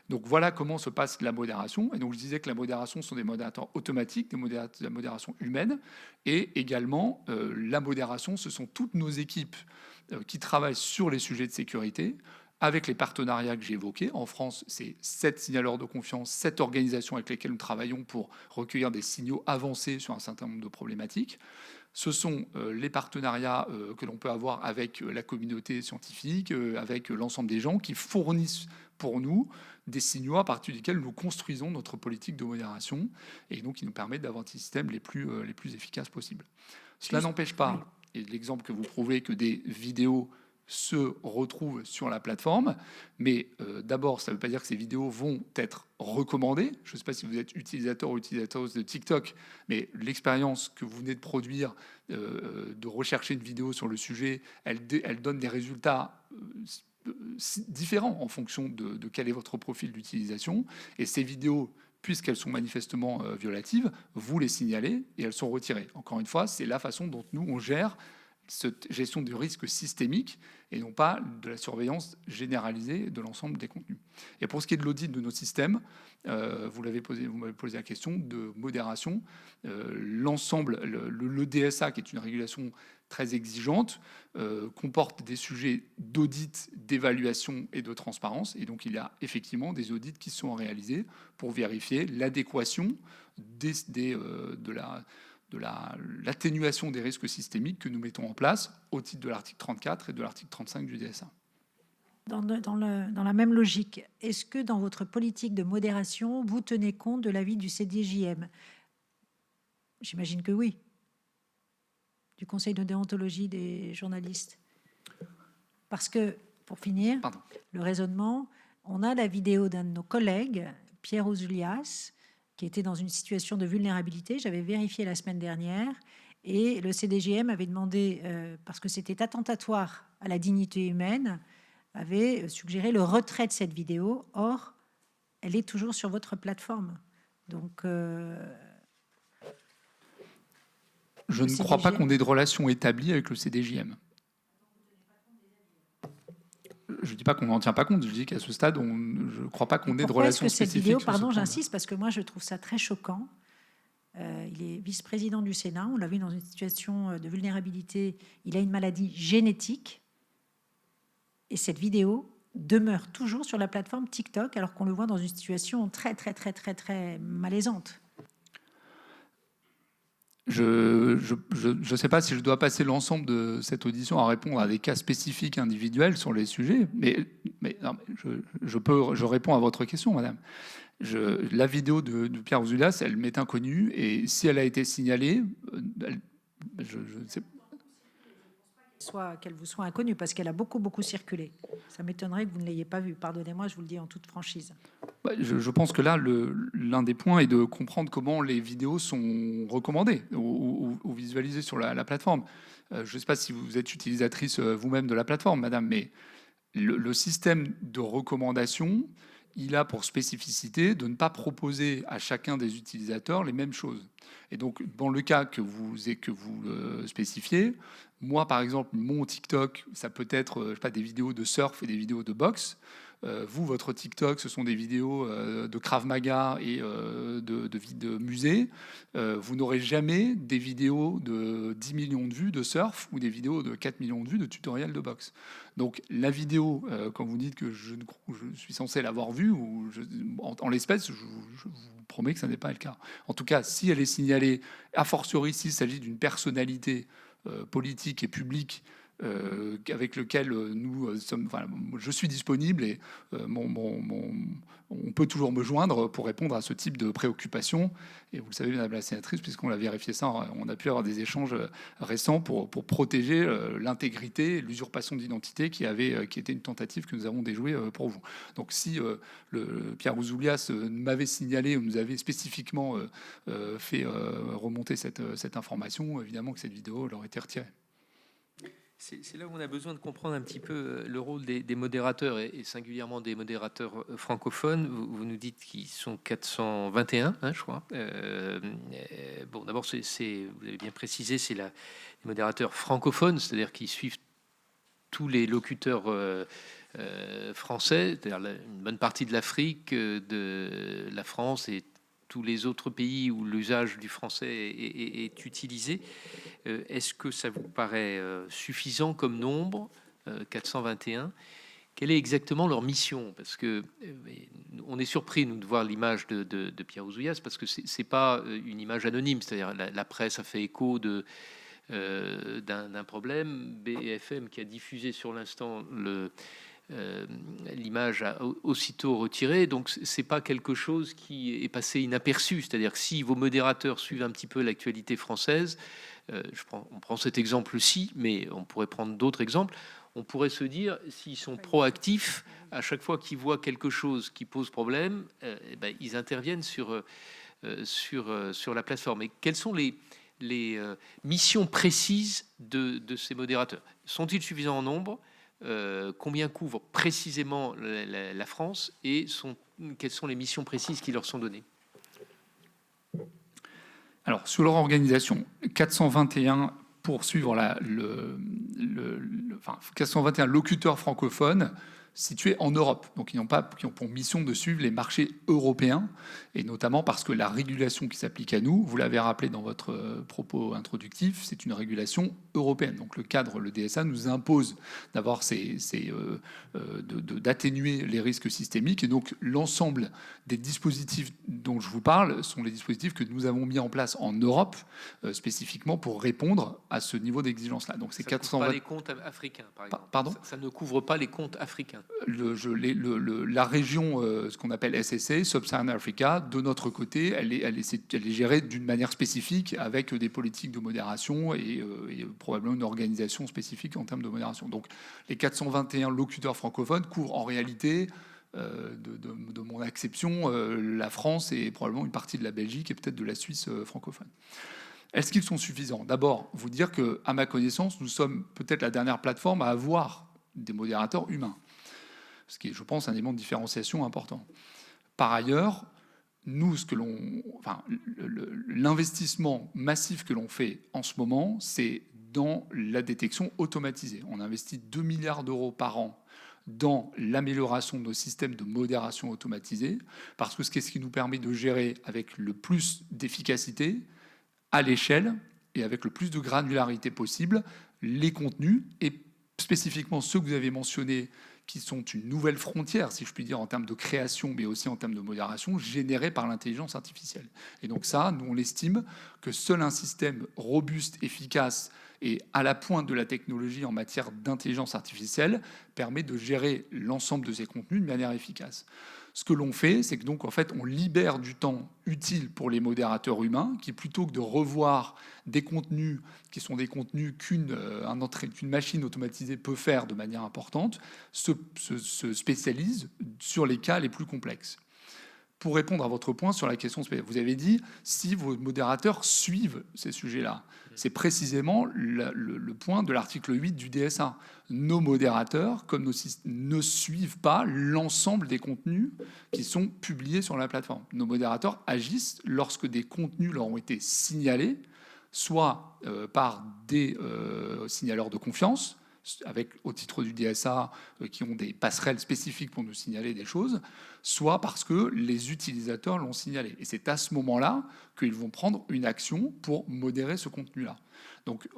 C: Donc voilà comment se passe la modération. Et donc je disais que la modération sont des modérateurs automatiques, de la modération humaine, et également la modération, ce sont toutes nos équipes qui travaillent sur les sujets de sécurité, avec les partenariats que j'ai évoqués. En France, c'est 7 signaleurs de confiance, 7 organisations avec lesquelles nous travaillons pour recueillir des signaux avancés sur un certain nombre de problématiques. Ce sont les partenariats que l'on peut avoir avec la communauté scientifique, avec l'ensemble des gens qui fournissent pour nous des signaux à partir desquels nous construisons notre politique de modération et donc qui nous permet d'avoir des systèmes les plus efficaces possibles. Cela n'empêche pas, et l'exemple que vous prouvez, que des vidéos se retrouvent sur la plateforme, mais d'abord, ça ne veut pas dire que ces vidéos vont être recommandées. Je ne sais pas si vous êtes utilisateur ou utilisatrice de TikTok, mais l'expérience que vous venez de produire, de rechercher une vidéo sur le sujet, elle donne des résultats différents en fonction de quel est votre profil d'utilisation. Et ces vidéos, puisqu'elles sont manifestement violatives, vous les signalez et elles sont retirées. Encore une fois, c'est la façon dont nous, on gère cette gestion du risque systémique et non pas de la surveillance généralisée de l'ensemble des contenus. Et pour ce qui est de l'audit de nos systèmes, vous m'avez posé la question de modération. L'ensemble, le DSA, qui est une régulation très exigeante, comporte des sujets d'audit, d'évaluation et de transparence. Et donc, il y a effectivement des audits qui sont réalisés pour vérifier l'adéquation de l'atténuation des risques systémiques que nous mettons en place au titre de l'article 34 et de l'article 35 du DSA.
D: Dans la même logique, est-ce que dans votre politique de modération, vous tenez compte de l'avis du CDJM ? J'imagine que oui. Du Conseil de déontologie des journalistes. Parce que, pour finir, le raisonnement, on a la vidéo d'un de nos collègues, Pierre Ouzoulias, qui était dans une situation de vulnérabilité. J'avais vérifié la semaine dernière et le CDGM avait demandé, parce que c'était attentatoire à la dignité humaine, avait suggéré le retrait de cette vidéo. Or, elle est toujours sur votre plateforme. Donc,
C: je ne crois pas qu'on ait de relation établie avec le CDJM. Je ne dis pas qu'on n'en tient pas compte, je dis qu'à ce stade, je ne crois pas qu'on ait de relation spécifique.
D: Cette vidéo, pardon, j'insiste, parce que moi, je trouve ça très choquant. Il est vice-président du Sénat, on l'a vu dans une situation de vulnérabilité, il a une maladie génétique, et cette vidéo demeure toujours sur la plateforme TikTok, alors qu'on le voit dans une situation très, très, très, très, très malaisante.
C: Je ne sais pas si je dois passer l'ensemble de cette audition à répondre à des cas spécifiques individuels sur les sujets, mais je réponds à votre question, madame. La vidéo de Pierre Ouzoulias, elle m'est inconnue, et si elle a été signalée, je ne sais pas.
D: Qu'elle vous soit inconnue, parce qu'elle a beaucoup circulé. Ça m'étonnerait que vous ne l'ayez pas vue. Pardonnez-moi, je vous le dis en toute franchise.
C: Je pense que là, l'un des points est de comprendre comment les vidéos sont recommandées ou visualisées sur la plateforme. Je ne sais pas si vous êtes utilisatrice vous-même de la plateforme, madame, mais le système de recommandation, il a pour spécificité de ne pas proposer à chacun des utilisateurs les mêmes choses. Et donc, dans le cas que vous spécifiez, moi, par exemple, mon TikTok, ça peut être, je sais pas, des vidéos de surf et des vidéos de boxe. Vous, votre TikTok, ce sont des vidéos de Krav Maga et de musée. Vous n'aurez jamais des vidéos de 10 millions de vues de surf ou des vidéos de 4 millions de vues de tutoriels de boxe. Donc la vidéo, quand vous dites que je suis censé l'avoir vue, en l'espèce, je vous promets que ce n'est pas le cas. En tout cas, si elle est signalée, a fortiori s'il s'agit d'une personnalité politique et publique, avec lequel nous sommes. Enfin, je suis disponible et on peut toujours me joindre pour répondre à ce type de préoccupation. Et vous le savez, madame la sénatrice, puisqu'on a vérifié ça, on a pu avoir des échanges récents pour protéger l'intégrité, l'usurpation d'identité qui était une tentative que nous avons déjouée pour vous. Donc si Pierre Ouzoulias m'avait signalé ou nous avait spécifiquement fait remonter cette information, évidemment que cette vidéo leur été retirée.
B: C'est là où on a besoin de comprendre un petit peu le rôle des modérateurs et singulièrement des modérateurs francophones. Vous nous dites qu'ils sont 421, hein, je crois. Bon, d'abord, vous avez bien précisé, c'est les modérateurs francophones, c'est-à-dire qu'ils suivent tous les locuteurs français, c'est-à-dire une bonne partie de l'Afrique, de la France et tous les autres pays où l'usage du français est utilisé. Est-ce que ça vous paraît suffisant comme nombre, 421? Quelle est exactement leur mission? Parce que on est surpris, nous, de voir l'image de Pierre Ouzoulias, parce que c'est pas une image anonyme, c'est-à-dire la presse a fait écho d'un problème. BFM, qui a diffusé sur l'instant l'image, a aussitôt retiré, donc c'est pas quelque chose qui est passé inaperçu. C'est-à-dire que si vos modérateurs suivent un petit peu l'actualité française, on prend cet exemple-ci, mais on pourrait prendre d'autres exemples. On pourrait se dire, s'ils sont proactifs, à chaque fois qu'ils voient quelque chose qui pose problème, ils interviennent sur la plateforme. Et quelles sont les missions précises de ces modérateurs? Sont-ils suffisants en nombre? Combien couvre précisément la France? Et quelles sont les missions précises qui leur sont données?
C: Alors, sur leur organisation, 421 pour suivre 421 locuteurs francophones situés en Europe. Donc, qui ont pour mission de suivre les marchés européens, et notamment parce que la régulation qui s'applique à nous, vous l'avez rappelé dans votre propos introductif, c'est une régulation européenne. Donc, le cadre, le DSA, nous impose d'avoir d'atténuer les risques systémiques. Et donc, l'ensemble des dispositifs dont je vous parle sont les dispositifs que nous avons mis en place en Europe, spécifiquement pour répondre à ce niveau d'exigence-là. Donc, c'est 420.
B: Ça ne couvre pas les comptes africains, par exemple.
C: Pardon ?
B: Ça ne couvre pas les comptes africains.
C: la région, ce qu'on appelle SSA, Sub-Saharan Africa, de notre côté, elle est gérée d'une manière spécifique avec des politiques de modération et probablement une organisation spécifique en termes de modération. Donc les 421 locuteurs francophones couvrent en réalité, de mon acception, la France et probablement une partie de la Belgique et peut-être de la Suisse francophone. Est-ce qu'ils sont suffisants? D'abord, vous dire qu'à ma connaissance, nous sommes peut-être la dernière plateforme à avoir des modérateurs humains, ce qui est, je pense, un élément de différenciation important. Par ailleurs, nous, l'investissement massif que l'on fait en ce moment, c'est dans la détection automatisée. On investit 2 milliards d'euros par an dans l'amélioration de nos systèmes de modération automatisée, parce que c'est ce qui nous permet de gérer avec le plus d'efficacité, à l'échelle et avec le plus de granularité possible, les contenus, et spécifiquement ceux que vous avez mentionnés, qui sont une nouvelle frontière, si je puis dire, en termes de création, mais aussi en termes de modération, générée par l'intelligence artificielle. Et donc ça, nous, on estime que seul un système robuste, efficace et à la pointe de la technologie en matière d'intelligence artificielle permet de gérer l'ensemble de ces contenus de manière efficace. Ce que l'on fait, c'est que donc en fait, on libère du temps utile pour les modérateurs humains, qui plutôt que de revoir des contenus qui sont des contenus qu'une machine automatisée peut faire de manière importante, se spécialisent sur les cas les plus complexes. Pour répondre à votre point sur la question spéciale, vous avez dit si vos modérateurs suivent ces sujets-là. C'est précisément le point de l'article 8 du DSA. Nos modérateurs, comme ne suivent pas l'ensemble des contenus qui sont publiés sur la plateforme. Nos modérateurs agissent lorsque des contenus leur ont été signalés, soit par des signaleurs de confiance, avec, au titre du DSA, qui ont des passerelles spécifiques pour nous signaler des choses, soit parce que les utilisateurs l'ont signalé. Et c'est à ce moment-là qu'ils vont prendre une action pour modérer ce contenu-là. Donc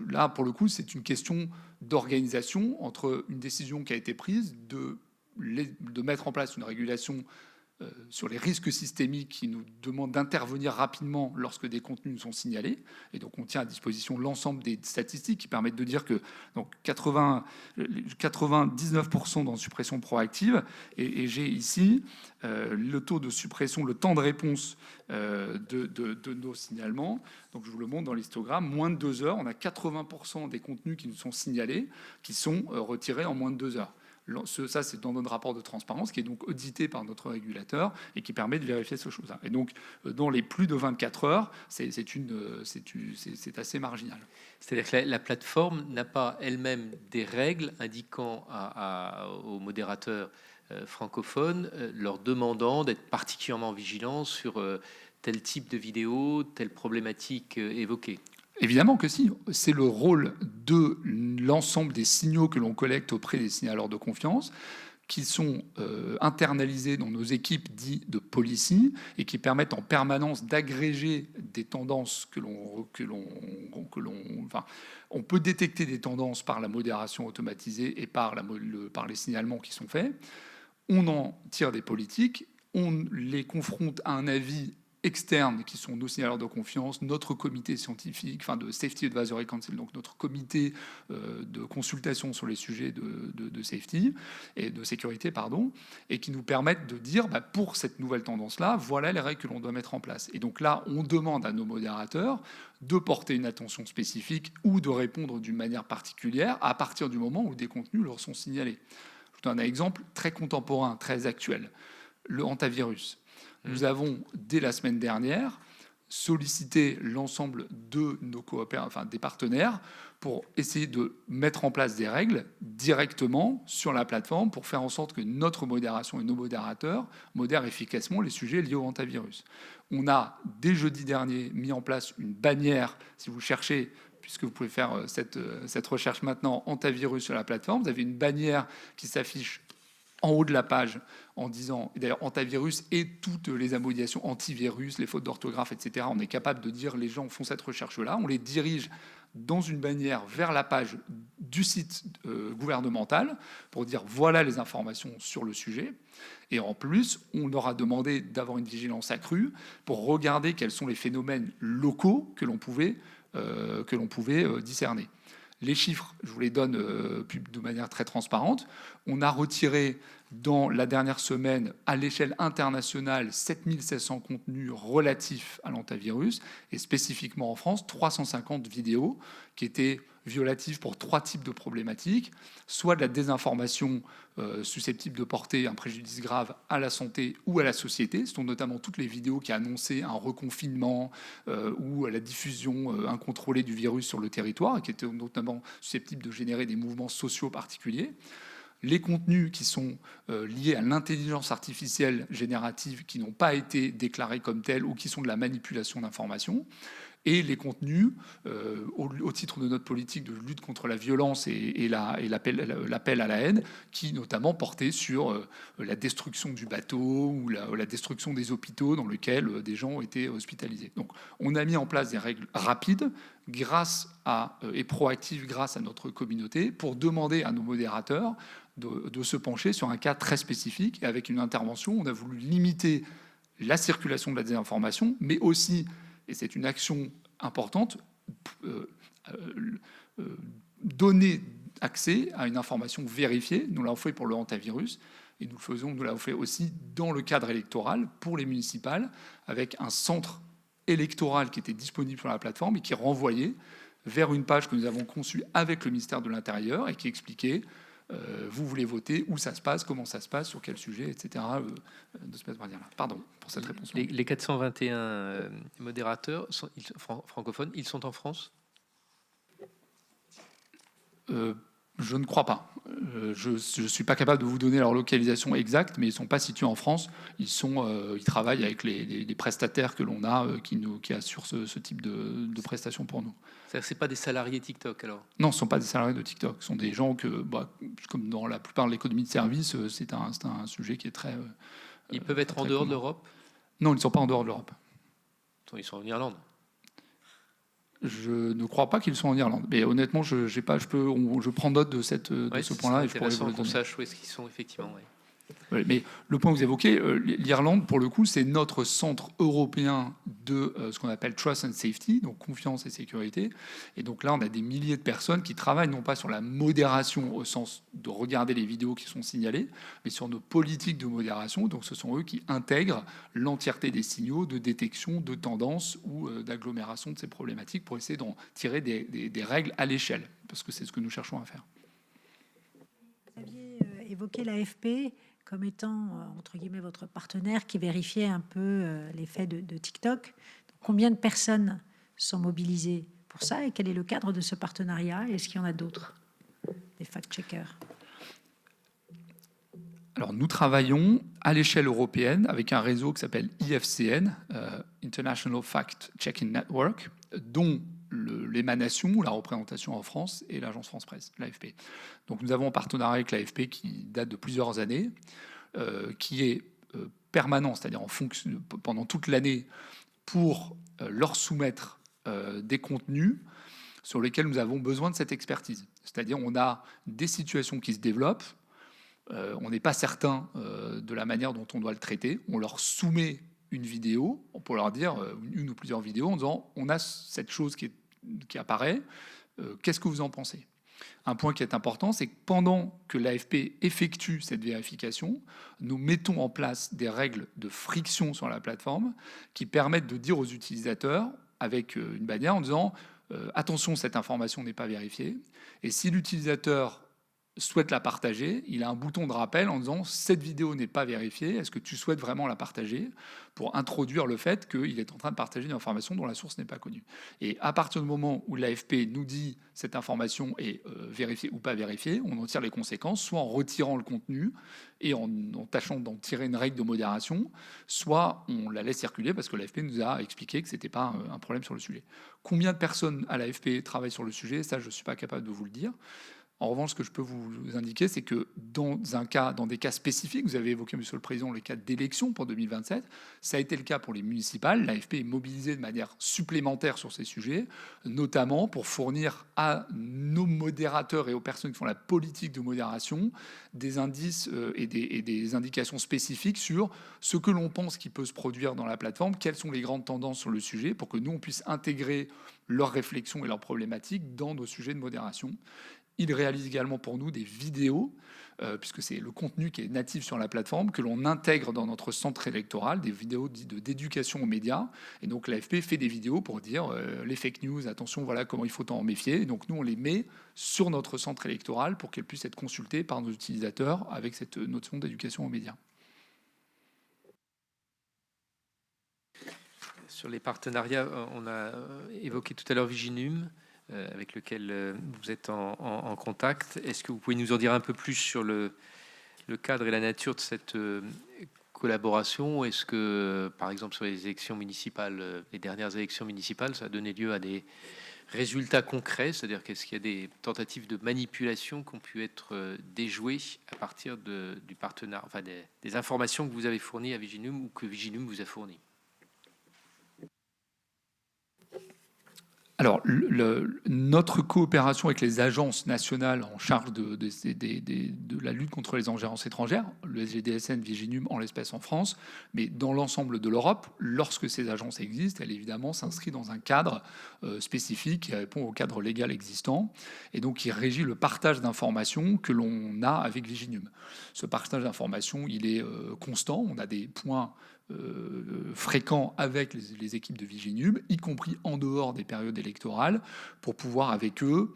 C: là, pour le coup, c'est une question d'organisation entre une décision qui a été prise de mettre en place une régulation sur les risques systémiques qui nous demandent d'intervenir rapidement lorsque des contenus nous sont signalés. Et donc on tient à disposition l'ensemble des statistiques qui permettent de dire que donc 99% dans suppression proactive. Et j'ai ici le taux de suppression, le temps de réponse de nos signalements. Donc je vous le montre dans l'histogramme. Moins de 2 heures, on a 80% des contenus qui nous sont signalés qui sont retirés en moins de 2 heures. Ça, c'est dans notre rapport de transparence qui est donc audité par notre régulateur et qui permet de vérifier ces choses-là. Et donc, dans les plus de 24 heures, c'est assez marginal.
B: C'est-à-dire que la plateforme n'a pas elle-même des règles indiquant aux modérateurs francophones, leur demandant d'être particulièrement vigilants sur tel type de vidéo, telle problématique évoquée.
C: Évidemment que si, c'est le rôle de l'ensemble des signaux que l'on collecte auprès des signaleurs de confiance, qui sont internalisés dans nos équipes dites de policy et qui permettent en permanence d'agréger des tendances on peut détecter des tendances par la modération automatisée et par les signalements qui sont faits. On en tire des politiques, on les confronte à un avis externes qui sont nos signaleurs de confiance, notre comité scientifique, de Safety Advisory Council, donc notre comité de consultation sur les sujets de safety et de sécurité, et qui nous permettent de dire, pour cette nouvelle tendance-là, voilà les règles que l'on doit mettre en place. Et donc là, on demande à nos modérateurs de porter une attention spécifique ou de répondre d'une manière particulière à partir du moment où des contenus leur sont signalés. Je vous donne un exemple très contemporain, très actuel, le hantavirus. Nous avons, dès la semaine dernière, sollicité l'ensemble de nos des partenaires pour essayer de mettre en place des règles directement sur la plateforme pour faire en sorte que notre modération et nos modérateurs modèrent efficacement les sujets liés au hantavirus. On a, dès jeudi dernier, mis en place une bannière, si vous cherchez, puisque vous pouvez faire cette recherche maintenant, hantavirus sur la plateforme, vous avez une bannière qui s'affiche en haut de la page en disant, d'ailleurs, hantavirus et toutes les amodiations antivirus, les fautes d'orthographe, etc. On est capable de dire, les gens font cette recherche-là, on les dirige dans une bannière vers la page du site gouvernemental pour dire, voilà les informations sur le sujet. Et en plus, on leur a demandé d'avoir une vigilance accrue pour regarder quels sont les phénomènes locaux que l'on pouvait discerner. Les chiffres, je vous les donne de manière très transparente. On a retiré dans la dernière semaine, à l'échelle internationale, 7700 contenus relatifs à l'antivirus, et spécifiquement en France, 350 vidéos qui étaient violatives pour 3 types de problématiques, soit de la désinformation susceptible de porter un préjudice grave à la santé ou à la société. Ce sont notamment toutes les vidéos qui annonçaient un reconfinement ou la diffusion incontrôlée du virus sur le territoire, et qui étaient notamment susceptibles de générer des mouvements sociaux particuliers. Les contenus qui sont liés à l'intelligence artificielle générative qui n'ont pas été déclarés comme tels ou qui sont de la manipulation d'informations, et les contenus, au titre de notre politique de lutte contre la violence et l'appel à la haine, qui notamment portaient sur la destruction du bateau ou la destruction des hôpitaux dans lesquels des gens ont été hospitalisés. Donc on a mis en place des règles rapides et proactives grâce à notre communauté pour demander à nos modérateurs de se pencher sur un cas très spécifique. Et avec une intervention, on a voulu limiter la circulation de la désinformation, mais aussi, et c'est une action importante, donner accès à une information vérifiée. Nous l'avons fait pour le hantavirus, et nous l'avons fait aussi dans le cadre électoral pour les municipales, avec un centre électoral qui était disponible sur la plateforme et qui renvoyait vers une page que nous avons conçue avec le ministère de l'Intérieur et qui expliquait vous voulez voter, où ça se passe, comment ça se passe, sur quel sujet, etc. De cette manière-là. Pardon pour cette réponse.
B: Les 421 modérateurs francophones, ils sont en France ?
C: Je ne crois pas. Je ne suis pas capable de vous donner leur localisation exacte, mais ils ne sont pas situés en France. Ils travaillent avec les prestataires que l'on a qui assurent ce type de prestations pour nous.
B: C'est-à-dire que ce n'est pas des salariés TikTok, alors ?
C: Non, ce ne sont pas des salariés de TikTok. Ce sont des gens comme dans la plupart de l'économie de service, c'est un sujet qui est très...
B: Ils peuvent être en dehors de l'Europe ?
C: Non, ils ne sont pas en dehors de l'Europe.
B: Ils sont en Irlande.
C: Je ne crois pas qu'ils sont en Irlande. Mais honnêtement, je prends note de ce point-là et je pourrais vous le donner.
B: Qu'on sache où est-ce qu'ils sont, effectivement. Oui.
C: Oui, mais le point que vous évoquez, l'Irlande, pour le coup, c'est notre centre européen de ce qu'on appelle Trust and Safety, donc confiance et sécurité. Et donc là, on a des milliers de personnes qui travaillent non pas sur la modération au sens de regarder les vidéos qui sont signalées, mais sur nos politiques de modération. Donc ce sont eux qui intègrent l'entièreté des signaux de détection, de tendance ou d'agglomération de ces problématiques pour essayer d'en tirer des règles à l'échelle, parce que c'est ce que nous cherchons à faire.
D: Vous aviez évoqué l'AFP comme étant, entre guillemets, votre partenaire qui vérifiait un peu les faits de TikTok. Donc, combien de personnes sont mobilisées pour ça et quel est le cadre de ce partenariat? Est-ce qu'il y en a d'autres, des fact-checkers?
C: Alors, nous travaillons à l'échelle européenne avec un réseau qui s'appelle IFCN, International Fact-Checking Network, dont l'émanation, la représentation en France et l'agence France-Presse, l'AFP. Donc nous avons un partenariat avec l'AFP qui date de plusieurs années, qui est permanent, c'est-à-dire en fonction pendant toute l'année, pour leur soumettre des contenus sur lesquels nous avons besoin de cette expertise. C'est-à-dire on a des situations qui se développent, on n'est pas certain de la manière dont on doit le traiter, on leur soumet une vidéo, on peut leur dire une ou plusieurs vidéos en disant on a cette chose qui apparaît, qu'est-ce que vous en pensez? Un point qui est important, c'est que pendant que l'AFP effectue cette vérification, nous mettons en place des règles de friction sur la plateforme qui permettent de dire aux utilisateurs, avec une bannière, en disant attention, cette information n'est pas vérifiée. Et si l'utilisateur souhaite la partager, il a un bouton de rappel en disant cette vidéo n'est pas vérifiée, est-ce que tu souhaites vraiment la partager, pour introduire le fait qu'il est en train de partager une information dont la source n'est pas connue. Et à partir du moment où l'AFP nous dit cette information est vérifiée ou pas vérifiée, on en tire les conséquences, soit en retirant le contenu et en tâchant d'en tirer une règle de modération, soit on la laisse circuler parce que l'AFP nous a expliqué que ce n'était pas un problème sur le sujet. Combien de personnes à l'AFP travaillent sur le sujet, ça je ne suis pas capable de vous le dire. En revanche, ce que je peux vous indiquer, c'est que dans des cas spécifiques, vous avez évoqué, Monsieur le Président, le cas d'élection pour 2027, ça a été le cas pour les municipales. L'AFP est mobilisée de manière supplémentaire sur ces sujets, notamment pour fournir à nos modérateurs et aux personnes qui font la politique de modération des indices et des indications spécifiques sur ce que l'on pense qui peut se produire dans la plateforme, quelles sont les grandes tendances sur le sujet, pour que nous, on puisse intégrer leurs réflexions et leurs problématiques dans nos sujets de modération. Ils réalisent également pour nous des vidéos, puisque c'est le contenu qui est natif sur la plateforme, que l'on intègre dans notre centre électoral, des vidéos d'éducation aux médias. Et donc l'AFP fait des vidéos pour dire les fake news, attention, voilà comment il faut en méfier. Et donc nous, on les met sur notre centre électoral pour qu'elles puissent être consultées par nos utilisateurs avec cette notion d'éducation aux médias.
B: Sur les partenariats, on a évoqué tout à l'heure Viginum, avec lequel vous êtes en contact. Est-ce que vous pouvez nous en dire un peu plus sur le cadre et la nature de cette collaboration? Est-ce que, par exemple, sur les élections municipales, les dernières élections municipales, ça a donné lieu à des résultats concrets? C'est-à-dire qu'est-ce qu'il y a des tentatives de manipulation qui ont pu être déjouées à partir du partenariat, enfin des informations que vous avez fournies à Viginum ou que Viginum vous a fournies?
C: Alors, notre coopération avec les agences nationales en charge de la lutte contre les ingérences étrangères, le SGDSN, Viginum en l'espèce en France, mais dans l'ensemble de l'Europe, lorsque ces agences existent, elle évidemment s'inscrit dans un cadre spécifique qui répond au cadre légal existant et donc qui régit le partage d'informations que l'on a avec Viginum. Ce partage d'informations, il est constant, on a des points fréquents avec les équipes de Viginum, y compris en dehors des périodes électorales, pour pouvoir avec eux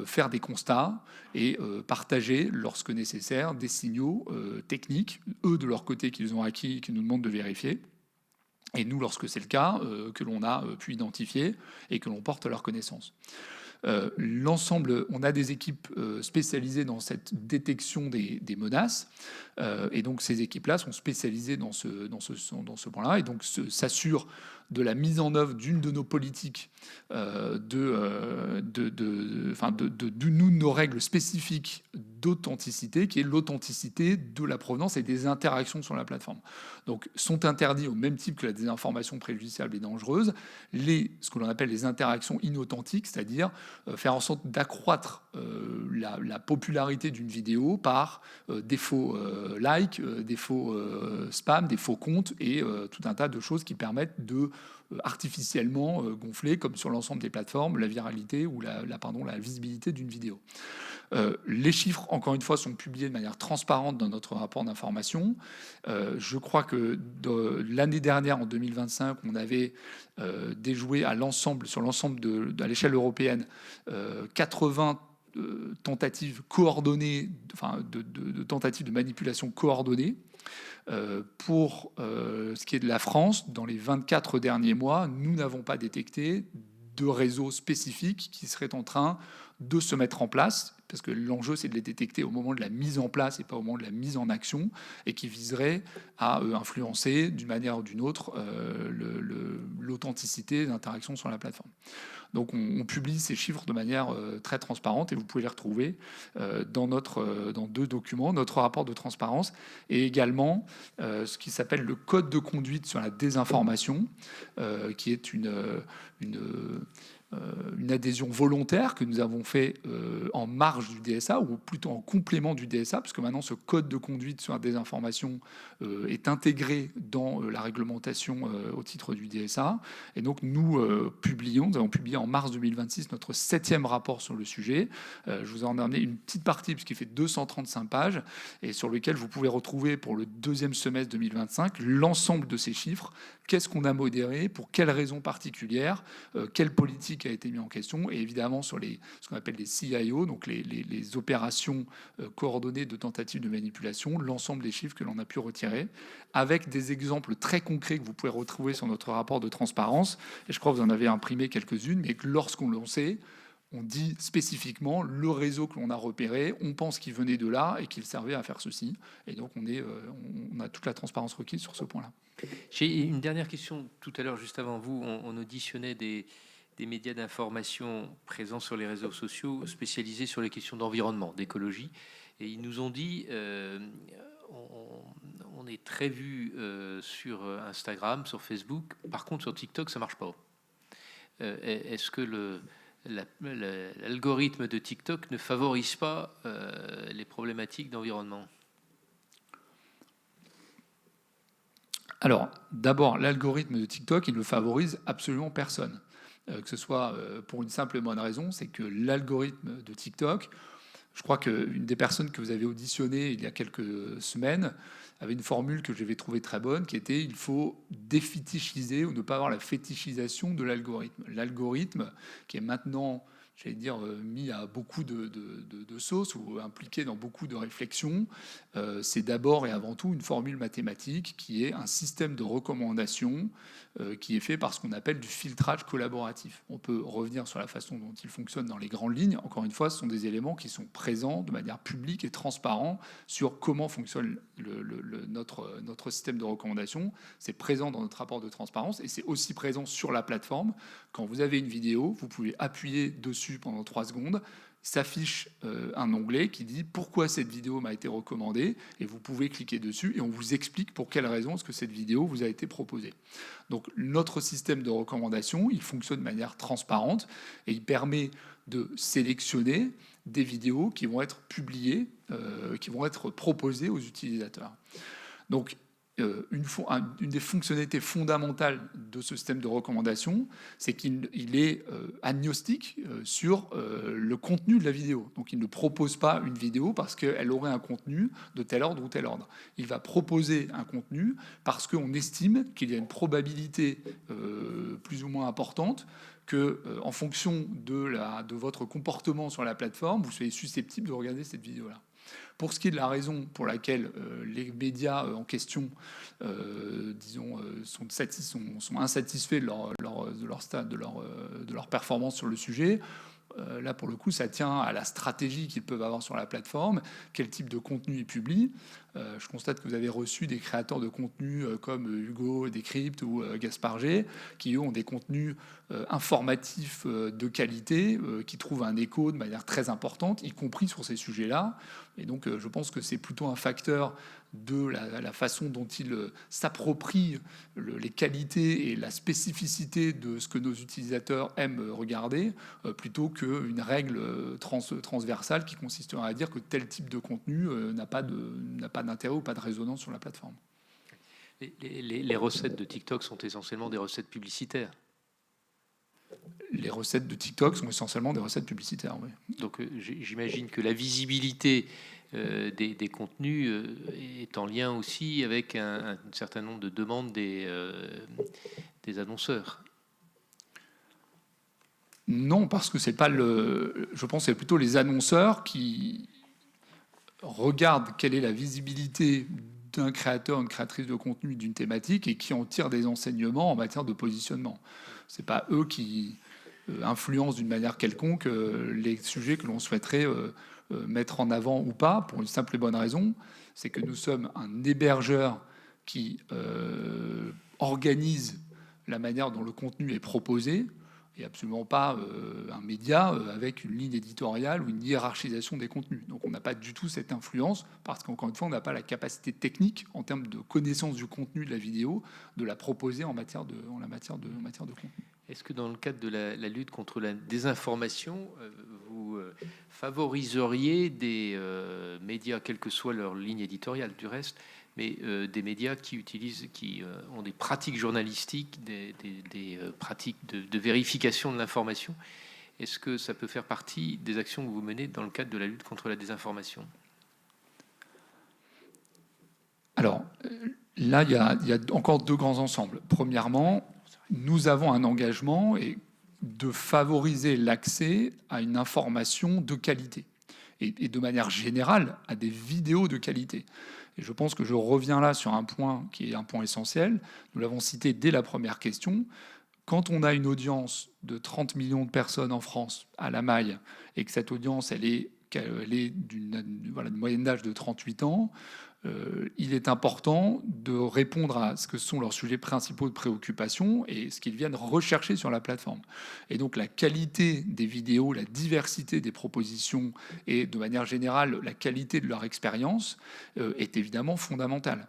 C: faire des constats et partager, lorsque nécessaire, des signaux techniques, eux de leur côté qu'ils ont acquis, qu'ils nous demandent de vérifier, et nous, lorsque c'est le cas, que l'on a pu identifier et que l'on porte à leur connaissance. L'ensemble, on a des équipes spécialisées dans cette détection des menaces, et donc ces équipes-là sont spécialisées dans ce point-là, et donc s'assurent de la mise en œuvre d'une de nos politiques, de nos règles spécifiques d'authenticité, qui est l'authenticité de la provenance et des interactions sur la plateforme. Donc, sont interdits au même type que la désinformation préjudiciable et dangereuse, ce que l'on appelle les interactions inauthentiques, c'est-à-dire faire en sorte d'accroître la popularité d'une vidéo par des faux likes, des faux spams, des faux comptes et tout un tas de choses qui permettent de artificiellement gonfler, comme sur l'ensemble des plateformes, la viralité ou la visibilité d'une vidéo. Les chiffres, encore une fois, sont publiés de manière transparente dans notre rapport d'information. Je crois que l'année dernière, en 2025, on avait déjoué à l'échelle européenne 80 tentatives coordonnées, de tentatives de manipulation coordonnées. Pour ce qui est de la France, dans les 24 derniers mois, nous n'avons pas détecté de réseau spécifique qui serait en train de se mettre en place, parce que l'enjeu, c'est de les détecter au moment de la mise en place et pas au moment de la mise en action, et qui viserait à influencer d'une manière ou d'une autre l'authenticité d'interaction sur la plateforme. Donc on publie ces chiffres de manière très transparente, et vous pouvez les retrouver dans deux documents, notre rapport de transparence, et également ce qui s'appelle le code de conduite sur la désinformation, qui est une adhésion volontaire que nous avons fait en marge du DSA, ou plutôt en complément du DSA, parce que maintenant ce code de conduite sur la désinformation est intégré dans la réglementation au titre du DSA. Et donc nous avons publié en mars 2026 notre 7e rapport sur le sujet. Je vous en ai emmené une petite partie, puisqu'il fait 235 pages, et sur lequel vous pouvez retrouver pour le 2e semestre 2025 l'ensemble de ces chiffres. Qu'est-ce qu'on a modéré, pour quelles raisons particulières, quelle politique a été mise en question, et évidemment sur ce qu'on appelle les CIO, donc les opérations coordonnées de tentatives de manipulation, l'ensemble des chiffres que l'on a pu retirer, avec des exemples très concrets que vous pouvez retrouver sur notre rapport de transparence. Et je crois que vous en avez imprimé quelques-unes, mais que lorsqu'on le sait, on dit spécifiquement le réseau que l'on a repéré, on pense qu'il venait de là et qu'il servait à faire ceci. Et donc on a toute la transparence requise sur ce point-là.
B: J'ai une dernière question. Tout à l'heure, juste avant vous, on auditionnait des des médias d'information présents sur les réseaux sociaux spécialisés sur les questions d'environnement, d'écologie. Et ils nous ont dit, on est très vu sur Instagram, sur Facebook. Par contre, sur TikTok, ça marche pas. Est-ce que l'algorithme de TikTok ne favorise pas les problématiques d'environnement?
C: Alors, d'abord, l'algorithme de TikTok, il ne favorise absolument personne. Que ce soit pour une simple et bonne raison, c'est que l'algorithme de TikTok, je crois qu'une des personnes que vous avez auditionnées il y a quelques semaines avait une formule que j'avais trouvée très bonne, qui était: il faut défétichiser ou ne pas avoir la fétichisation de l'algorithme. L'algorithme, qui est maintenant, j'allais dire, mis à beaucoup de sauces ou impliqué dans beaucoup de réflexions, c'est d'abord et avant tout une formule mathématique qui est un système de recommandation qui est fait par ce qu'on appelle du filtrage collaboratif. On peut revenir sur la façon dont il fonctionne dans les grandes lignes. Encore une fois, ce sont des éléments qui sont présents de manière publique et transparente sur comment fonctionne notre système de recommandation. C'est présent dans notre rapport de transparence et c'est aussi présent sur la plateforme. Quand vous avez une vidéo, vous pouvez appuyer dessus pendant 3 secondes, s'affiche un onglet qui dit pourquoi cette vidéo m'a été recommandée, et vous pouvez cliquer dessus et on vous explique pour quelle raison est-ce que cette vidéo vous a été proposée. Donc notre système de recommandation, il fonctionne de manière transparente et il permet de sélectionner des vidéos qui vont être publiées, qui vont être proposées aux utilisateurs. Donc une des fonctionnalités fondamentales de ce système de recommandation, c'est qu'il est agnostique sur le contenu de la vidéo. Donc il ne propose pas une vidéo parce qu'elle aurait un contenu de tel ordre ou tel ordre. Il va proposer un contenu parce qu'on estime qu'il y a une probabilité plus ou moins importante que, en fonction de votre comportement sur la plateforme, vous soyez susceptible de regarder cette vidéo-là. Pour ce qui est de la raison pour laquelle les médias en question, sont insatisfaits de leur performance sur le sujet, là, pour le coup, ça tient à la stratégie qu'ils peuvent avoir sur la plateforme, quel type de contenu ils publient. Je constate que vous avez reçu des créateurs de contenu comme Hugo Décrypte ou Gaspard G, qui eux ont des contenus informatifs de qualité, qui trouvent un écho de manière très importante, y compris sur ces sujets-là. Et donc, je pense que c'est plutôt un facteur de la façon dont ils s'approprient les qualités et la spécificité de ce que nos utilisateurs aiment regarder, plutôt qu'une règle transversale qui consisterait à dire que tel type de contenu n'a pas d'intérêt ou pas de résonance sur la plateforme.
B: Les recettes de TikTok sont essentiellement des recettes publicitaires.
C: Les recettes de TikTok sont essentiellement des recettes publicitaires, oui.
B: Donc j'imagine que la visibilité des contenus est en lien aussi avec un certain nombre de demandes des annonceurs.
C: Non, parce que c'est pas je pense que c'est plutôt les annonceurs qui regardent quelle est la visibilité d'un créateur, une créatrice de contenu d'une thématique et qui en tirent des enseignements en matière de positionnement. C'est pas eux qui influencent d'une manière quelconque les sujets que l'on souhaiterait mettre en avant ou pas, pour une simple et bonne raison, c'est que nous sommes un hébergeur qui organise la manière dont le contenu est proposé, et absolument pas un média avec une ligne éditoriale ou une hiérarchisation des contenus. Donc on n'a pas du tout cette influence, parce qu'encore une fois, on n'a pas la capacité technique, en termes de connaissance du contenu de la vidéo, de la proposer en matière de contenu.
B: Est-ce que dans le cadre de la lutte contre la désinformation, vous favoriseriez des médias, quelle que soit leur ligne éditoriale du reste, mais des médias qui ont des pratiques journalistiques, des pratiques de vérification de l'information? Est-ce que ça peut faire partie des actions que vous menez dans le cadre de la lutte contre la désinformation?
C: Alors, là, il y a encore 2 grands ensembles. Premièrement, nous avons un engagement de favoriser l'accès à une information de qualité et de manière générale à des vidéos de qualité. Et je pense que je reviens là sur un point qui est un point essentiel. Nous l'avons cité dès la première question. Quand on a une audience de 30 millions de personnes en France à la maille et que cette audience, elle est d'une moyenne d'âge de 38 ans, il est important de répondre à ce que sont leurs sujets principaux de préoccupation et ce qu'ils viennent rechercher sur la plateforme. Et donc la qualité des vidéos, la diversité des propositions et de manière générale la qualité de leur expérience est évidemment fondamentale.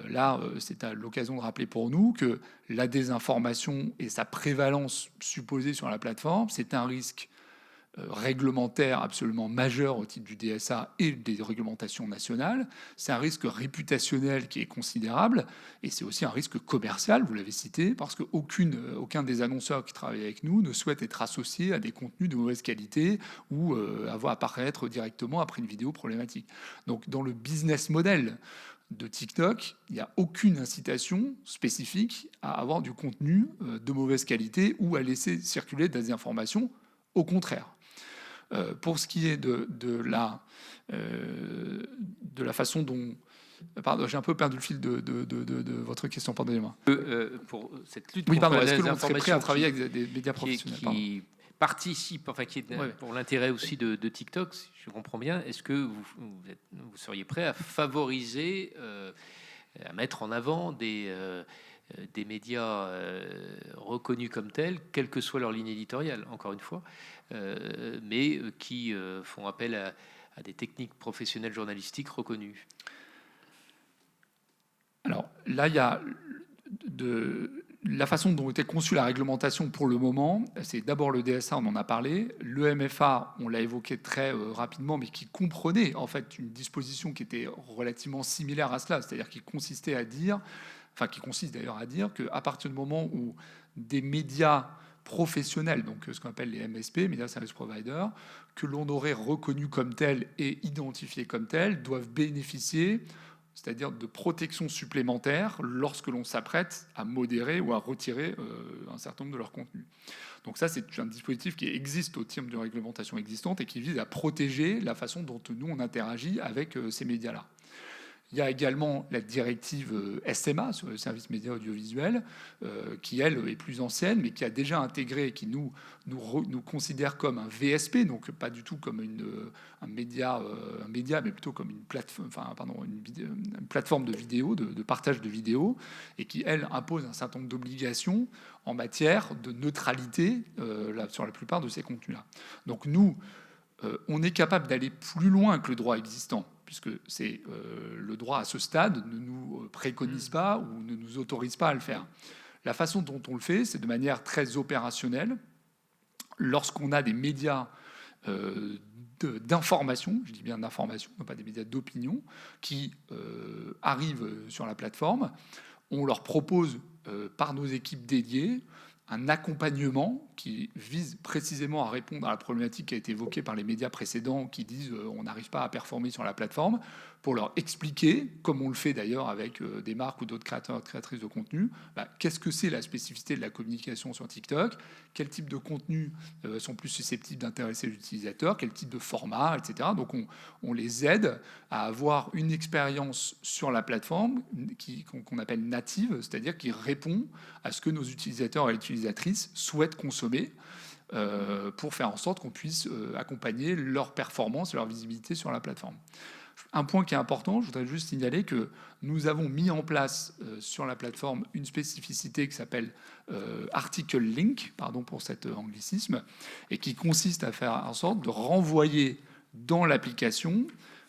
C: Là, c'est à l'occasion de rappeler pour nous que la désinformation et sa prévalence supposée sur la plateforme, c'est un risque réglementaire absolument majeur au titre du DSA et des réglementations nationales. C'est un risque réputationnel qui est considérable et c'est aussi un risque commercial, vous l'avez cité, parce qu'aucun des annonceurs qui travaillent avec nous ne souhaite être associé à des contenus de mauvaise qualité ou avoir apparaître directement après une vidéo problématique. Donc dans le business model de TikTok, il n'y a aucune incitation spécifique à avoir du contenu de mauvaise qualité ou à laisser circuler des informations. Au contraire. Pour ce qui est de la façon dont... Pardon, j'ai un peu perdu le fil de votre question, pardonnez-moi.
B: Pour cette lutte
C: Oui,
B: contre
C: pardon,
B: la
C: est-ce que l'on serait prêt à
B: désinformation
C: travailler avec des médias professionnels
B: qui participe, enfin qui est
C: Ouais.
B: pour l'intérêt aussi de TikTok, si je comprends bien, est-ce que vous seriez prêt à favoriser, à mettre en avant des médias reconnus comme tels, quelle que soit leur ligne éditoriale, encore une fois, mais qui font appel à des techniques professionnelles journalistiques reconnues?
C: Alors là, il y a la façon dont était conçue la réglementation pour le moment, c'est d'abord le DSA, on en a parlé, le MFA, on l'a évoqué très rapidement, mais qui comprenait en fait une disposition qui était relativement similaire à cela, c'est-à-dire qui consistait à dire, enfin qui consiste d'ailleurs à dire qu'à partir du moment où des médias professionnels, donc ce qu'on appelle les MSP, Media Service Providers, que l'on aurait reconnus comme tels et identifiés comme tels, doivent bénéficier, c'est-à-dire de protection supplémentaire lorsque l'on s'apprête à modérer ou à retirer un certain nombre de leurs contenus. Donc ça, c'est un dispositif qui existe au terme de réglementation existante et qui vise à protéger la façon dont nous, on interagit avec ces médias-là. Il y a également la directive SMA sur le service média audiovisuel, qui, elle, est plus ancienne, mais qui a déjà intégré, qui nous considère comme un VSP, donc pas du tout comme un média, mais plutôt comme une plateforme de vidéo, de partage de vidéos, et qui, elle, impose un certain nombre d'obligations en matière de neutralité sur la plupart de ces contenus-là. Donc nous, on est capable d'aller plus loin que le droit existant, puisque c'est le droit à ce stade ne nous préconise pas ou ne nous autorise pas à le faire. La façon dont on le fait, c'est de manière très opérationnelle. Lorsqu'on a des médias d'information, je dis bien d'information, non pas des médias d'opinion, qui arrivent sur la plateforme, on leur propose par nos équipes dédiées un accompagnement qui vise précisément à répondre à la problématique qui a été évoquée par les médias précédents qui disent on n'arrive pas à performer sur la plateforme, pour leur expliquer, comme on le fait d'ailleurs avec des marques ou d'autres créateurs et créatrices de contenu, qu'est-ce que c'est la spécificité de la communication sur TikTok, quel type de contenus sont plus susceptibles d'intéresser l'utilisateur, quel type de format, etc. Donc on les aide à avoir une expérience sur la plateforme qu'on appelle native, c'est-à-dire qui répond à ce que nos utilisateurs et utilisatrices souhaitent consommer pour faire en sorte qu'on puisse accompagner leur performance et leur visibilité sur la plateforme. Un point qui est important, je voudrais juste signaler que nous avons mis en place sur la plateforme une spécificité qui s'appelle Article Link, pardon pour cet anglicisme, et qui consiste à faire en sorte de renvoyer dans l'application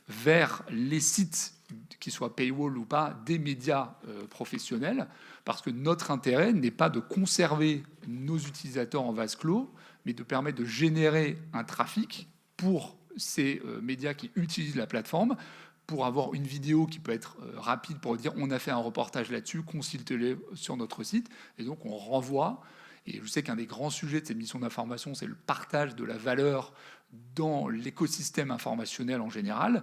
C: vers les sites, qu'ils soient paywall ou pas, des médias professionnels, parce que notre intérêt n'est pas de conserver nos utilisateurs en vase clos, mais de permettre de générer un trafic pour ces médias qui utilisent la plateforme, pour avoir une vidéo qui peut être rapide pour dire on a fait un reportage là-dessus, consultez-le sur notre site, et donc on renvoie. Et je sais qu'un des grands sujets de cette mission d'information, c'est le partage de la valeur dans l'écosystème informationnel en général.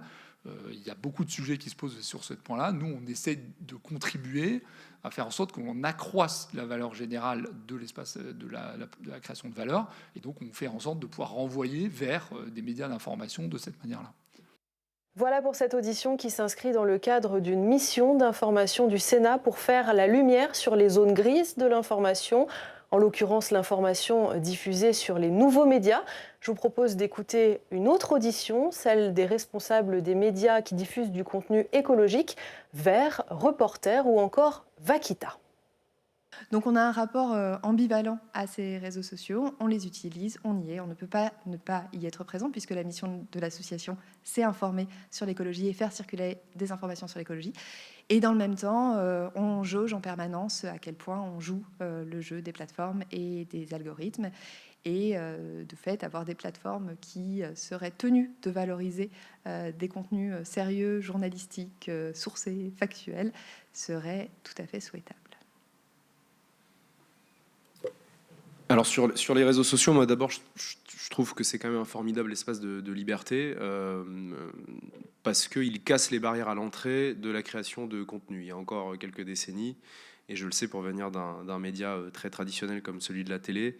C: Il y a beaucoup de sujets qui se posent sur ce point-là. Nous, on essaie de contribuer à faire en sorte qu'on accroisse la valeur générale de l'espace de la création de valeur. Et donc, on fait en sorte de pouvoir renvoyer vers des médias d'information de cette manière-là.
A: Voilà pour cette audition qui s'inscrit dans le cadre d'une mission d'information du Sénat pour faire la lumière sur les zones grises de l'information. en l'occurrence l'information diffusée sur les nouveaux médias. Je vous propose d'écouter une autre audition, celle des responsables des médias qui diffusent du contenu écologique, Vert, Reporter ou encore Vaquita.
E: Donc on a un rapport ambivalent à ces réseaux sociaux, on les utilise, on y est, on ne peut pas ne pas y être présent puisque la mission de l'association, c'est informer sur l'écologie et faire circuler des informations sur l'écologie. Et dans le même temps, on jauge en permanence à quel point on joue le jeu des plateformes et des algorithmes. Et de fait, avoir des plateformes qui seraient tenues de valoriser des contenus sérieux, journalistiques, sourcés, factuels, serait tout à fait souhaitable.
F: Alors sur les réseaux sociaux, moi d'abord, je trouve que c'est quand même un formidable espace de liberté parce qu'il casse les barrières à l'entrée de la création de contenu. Il y a encore quelques décennies, et je le sais pour venir d'un média très traditionnel comme celui de la télé,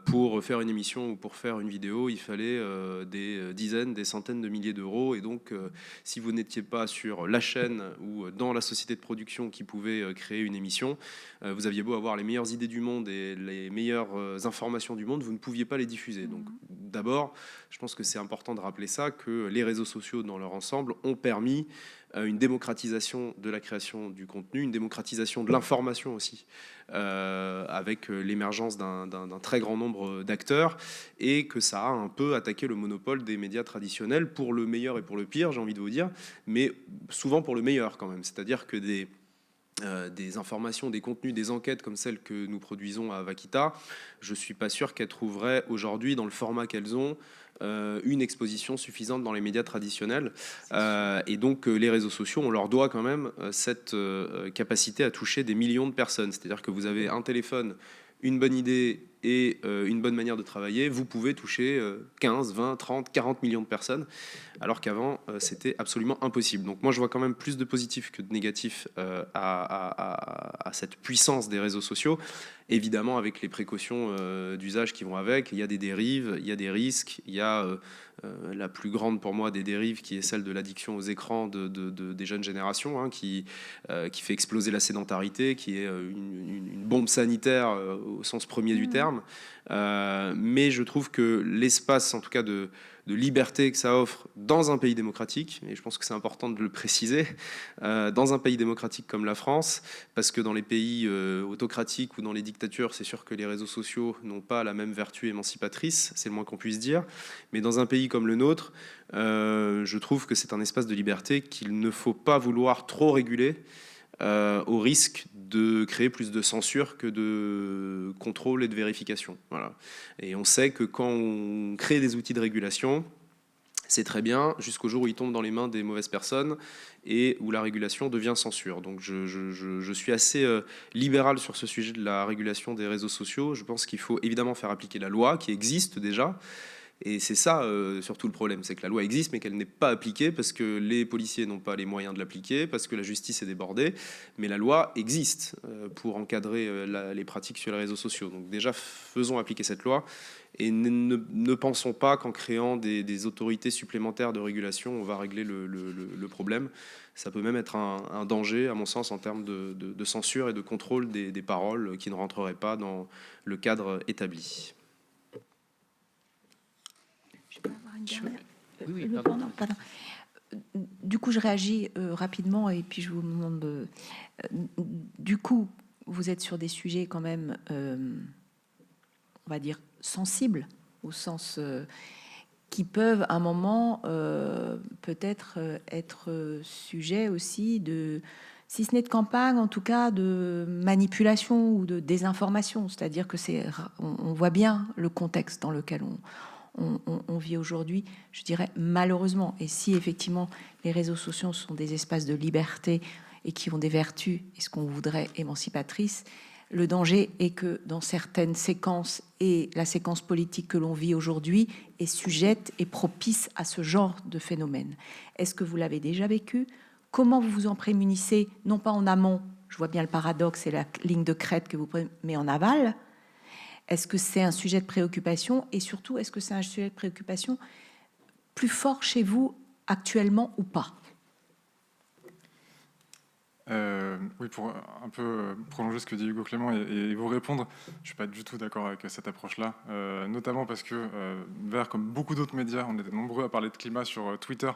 F: pour faire une émission ou pour faire une vidéo, il fallait des dizaines, des centaines de milliers d'euros. Et donc, si vous n'étiez pas sur la chaîne ou dans la société de production qui pouvait créer une émission, vous aviez beau avoir les meilleures idées du monde et les meilleures informations du monde, vous ne pouviez pas les diffuser. Donc, d'abord, je pense que c'est important de rappeler ça, que les réseaux sociaux dans leur ensemble ont permis une démocratisation de la création du contenu, une démocratisation de l'information aussi, avec l'émergence d'un très grand nombre d'acteurs, et que ça a un peu attaqué le monopole des médias traditionnels, pour le meilleur et pour le pire, j'ai envie de vous dire, mais souvent pour le meilleur quand même. C'est-à-dire que des informations, des contenus, des enquêtes comme celles que nous produisons à Vaquita, je ne suis pas sûr qu'elles trouveraient aujourd'hui, dans le format qu'elles ont, une exposition suffisante dans les médias traditionnels. Et donc les réseaux sociaux, on leur doit quand même cette capacité à toucher des millions de personnes. C'est-à-dire que vous avez un téléphone, une bonne idée et une bonne manière de travailler, vous pouvez toucher 15, 20, 30, 40 millions de personnes, alors qu'avant, c'était absolument impossible. Donc moi, je vois quand même plus de positifs que de négatifs à cette puissance des réseaux sociaux, évidemment avec les précautions d'usage qui vont avec. Il y a des dérives, il y a des risques, il y a la plus grande pour moi des dérives qui est celle de l'addiction aux écrans des jeunes générations, hein, qui fait exploser la sédentarité, qui est une bombe sanitaire au sens premier du terme. Mais je trouve que l'espace, en tout cas de liberté que ça offre dans un pays démocratique, et je pense que c'est important de le préciser, dans un pays démocratique comme la France, parce que dans les pays autocratiques ou dans les dictatures, c'est sûr que les réseaux sociaux n'ont pas la même vertu émancipatrice, c'est le moins qu'on puisse dire, mais dans un pays comme le nôtre, je trouve que c'est un espace de liberté qu'il ne faut pas vouloir trop réguler, au risque de créer plus de censure que de contrôle et de vérification. Voilà. Et on sait que quand on crée des outils de régulation, c'est très bien, jusqu'au jour où ils tombent dans les mains des mauvaises personnes et où la régulation devient censure. Donc je suis assez libéral sur ce sujet de la régulation des réseaux sociaux. Je pense qu'il faut évidemment faire appliquer la loi qui existe déjà. Et c'est ça surtout le problème, c'est que la loi existe mais qu'elle n'est pas appliquée parce que les policiers n'ont pas les moyens de l'appliquer, parce que la justice est débordée. Mais la loi existe pour encadrer les pratiques sur les réseaux sociaux. Donc déjà, faisons appliquer cette loi et ne pensons pas qu'en créant des autorités supplémentaires de régulation, on va régler le problème. Ça peut même être un danger, à mon sens, en termes de censure et de contrôle des paroles qui ne rentreraient pas dans le cadre établi.
G: Oui, pardon. Du coup, je réagis rapidement et puis je vous demande... du coup, vous êtes sur des sujets quand même, on va dire, sensibles, au sens qui peuvent, à un moment, peut-être être sujet aussi de... si ce n'est de campagne, en tout cas de manipulation ou de désinformation. C'est-à-dire que on voit bien le contexte dans lequel on vit aujourd'hui, je dirais malheureusement. Et si effectivement les réseaux sociaux sont des espaces de liberté et qui ont des vertus, et ce qu'on voudrait émancipatrices, le danger est que dans certaines séquences, et la séquence politique que l'on vit aujourd'hui est sujette et propice à ce genre de phénomène. Est-ce que vous l'avez déjà vécu ? Comment vous vous en prémunissez, non pas en amont, je vois bien le paradoxe et la ligne de crête que vous prenez, mais en aval ? Est-ce que c'est un sujet de préoccupation? Et surtout, est-ce que c'est un sujet de préoccupation plus fort chez vous actuellement ou pas?
H: Oui, pour un peu prolonger ce que dit Hugo Clément et vous répondre, je ne suis pas du tout d'accord avec cette approche-là, notamment parce que Vert, comme beaucoup d'autres médias, on était nombreux à parler de climat sur Twitter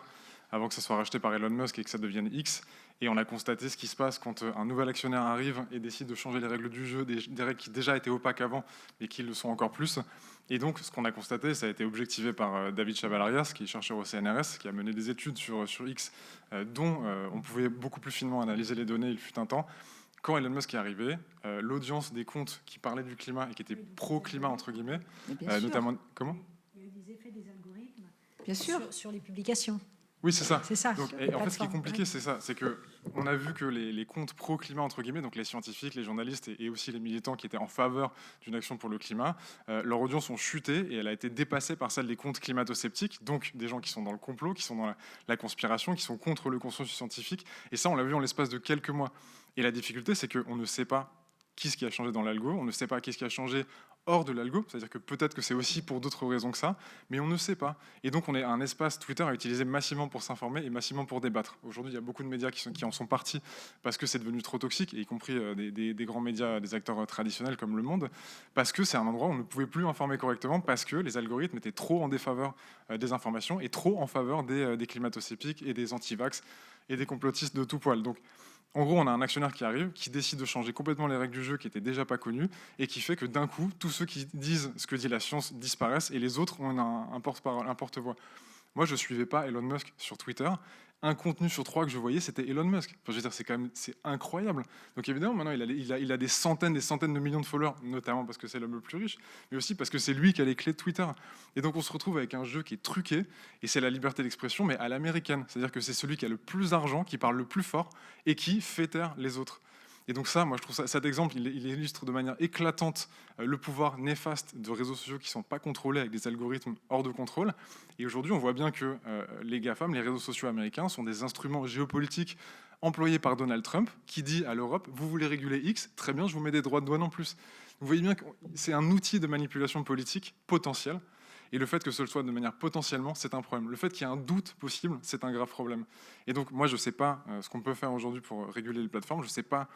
H: avant que ça soit racheté par Elon Musk et que ça devienne X. Et on a constaté ce qui se passe quand un nouvel actionnaire arrive et décide de changer les règles du jeu, des règles qui déjà étaient opaques avant, mais qui le sont encore plus. Et donc, ce qu'on a constaté, ça a été objectivé par David Chavalarias, qui est chercheur au CNRS, qui a mené des études sur X, dont on pouvait beaucoup plus finement analyser les données, il fut un temps. Quand Elon Musk est arrivé, l'audience des comptes qui parlaient du climat et qui étaient pro-climat, entre guillemets, notamment... Comment ?
D: Il y a eu des effets des algorithmes
G: Bien sûr.
D: sur les publications.
H: Oui, c'est ça.
D: C'est ça.
H: Donc, et en fait, ce qui est compliqué, c'est ça. C'est qu'on a vu que les comptes pro-climat, entre guillemets, donc les scientifiques, les journalistes et aussi les militants qui étaient en faveur d'une action pour le climat, leur audience ont chuté et elle a été dépassée par celle des comptes climato-sceptiques, donc des gens qui sont dans le complot, qui sont dans la conspiration, qui sont contre le consensus scientifique. Et ça, on l'a vu en l'espace de quelques mois. Et la difficulté, c'est qu'on ne sait pas ce qui a changé dans l'algo, on ne sait pas qu'est-ce qui a changé hors de l'algo, c'est-à-dire que peut-être que c'est aussi pour d'autres raisons que ça, mais on ne sait pas. Et donc on est un espace Twitter à utiliser massivement pour s'informer et massivement pour débattre. Aujourd'hui, il y a beaucoup de médias qui en sont partis parce que c'est devenu trop toxique, y compris des grands médias, des acteurs traditionnels comme Le Monde, parce que c'est un endroit où on ne pouvait plus informer correctement parce que les algorithmes étaient trop en défaveur des informations et trop en faveur des climato-sceptiques et des anti-vax et des complotistes de tout poil. Donc, en gros, on a un actionnaire qui arrive, qui décide de changer complètement les règles du jeu qui étaient déjà pas connues et qui fait que d'un coup, tous ceux qui disent ce que dit la science disparaissent et les autres ont un porte-parole, un porte-voix. Moi, je suivais pas Elon Musk sur Twitter. Un contenu sur 3 que je voyais, c'était Elon Musk. Enfin, je veux dire, c'est incroyable. Donc évidemment, maintenant, il a des centaines de millions de followers, notamment parce que c'est l'homme le plus riche, mais aussi parce que c'est lui qui a les clés de Twitter. Et donc on se retrouve avec un jeu qui est truqué, et c'est la liberté d'expression, mais à l'américaine. C'est-à-dire que c'est celui qui a le plus d'argent, qui parle le plus fort, et qui fait taire les autres. Et donc ça, moi je trouve cet exemple, il illustre de manière éclatante le pouvoir néfaste de réseaux sociaux qui ne sont pas contrôlés avec des algorithmes hors de contrôle. Et aujourd'hui, on voit bien que les GAFAM, les réseaux sociaux américains, sont des instruments géopolitiques employés par Donald Trump, qui dit à l'Europe, vous voulez réguler X, très bien, je vous mets des droits de douane en plus. Vous voyez bien que c'est un outil de manipulation politique potentiel. Et le fait que ce soit de manière potentiellement, c'est un problème. Le fait qu'il y ait un doute possible, c'est un grave problème. Et donc, moi, je ne sais pas ce qu'on peut faire aujourd'hui pour réguler les plateformes. Je ne sais pas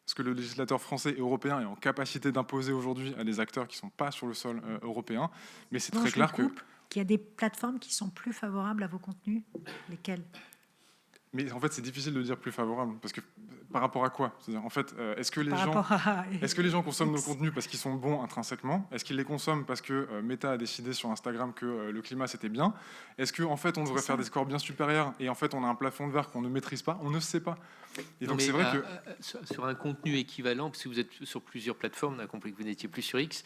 H: ce que le législateur français et européen est en capacité d'imposer aujourd'hui à des acteurs qui ne sont pas sur le sol européen. Mais c'est très clair
D: qu'il y a des plateformes qui sont plus favorables à vos contenus. Lesquelles ?
H: Mais en fait, c'est difficile de dire plus favorable, parce que par rapport à quoi ? C'est-à-dire, en fait, est-ce que les gens consomment nos contenus parce qu'ils sont bons intrinsèquement ? Est-ce qu'ils les consomment parce que Meta a décidé sur Instagram que le climat c'était bien ? Est-ce qu'en fait on devrait faire des scores bien supérieurs et en fait on a un plafond de verre qu'on ne maîtrise pas ? On ne sait pas. Et donc c'est vrai que
B: sur un contenu équivalent, parce que vous êtes sur plusieurs plateformes, on a compris que vous n'étiez plus sur X,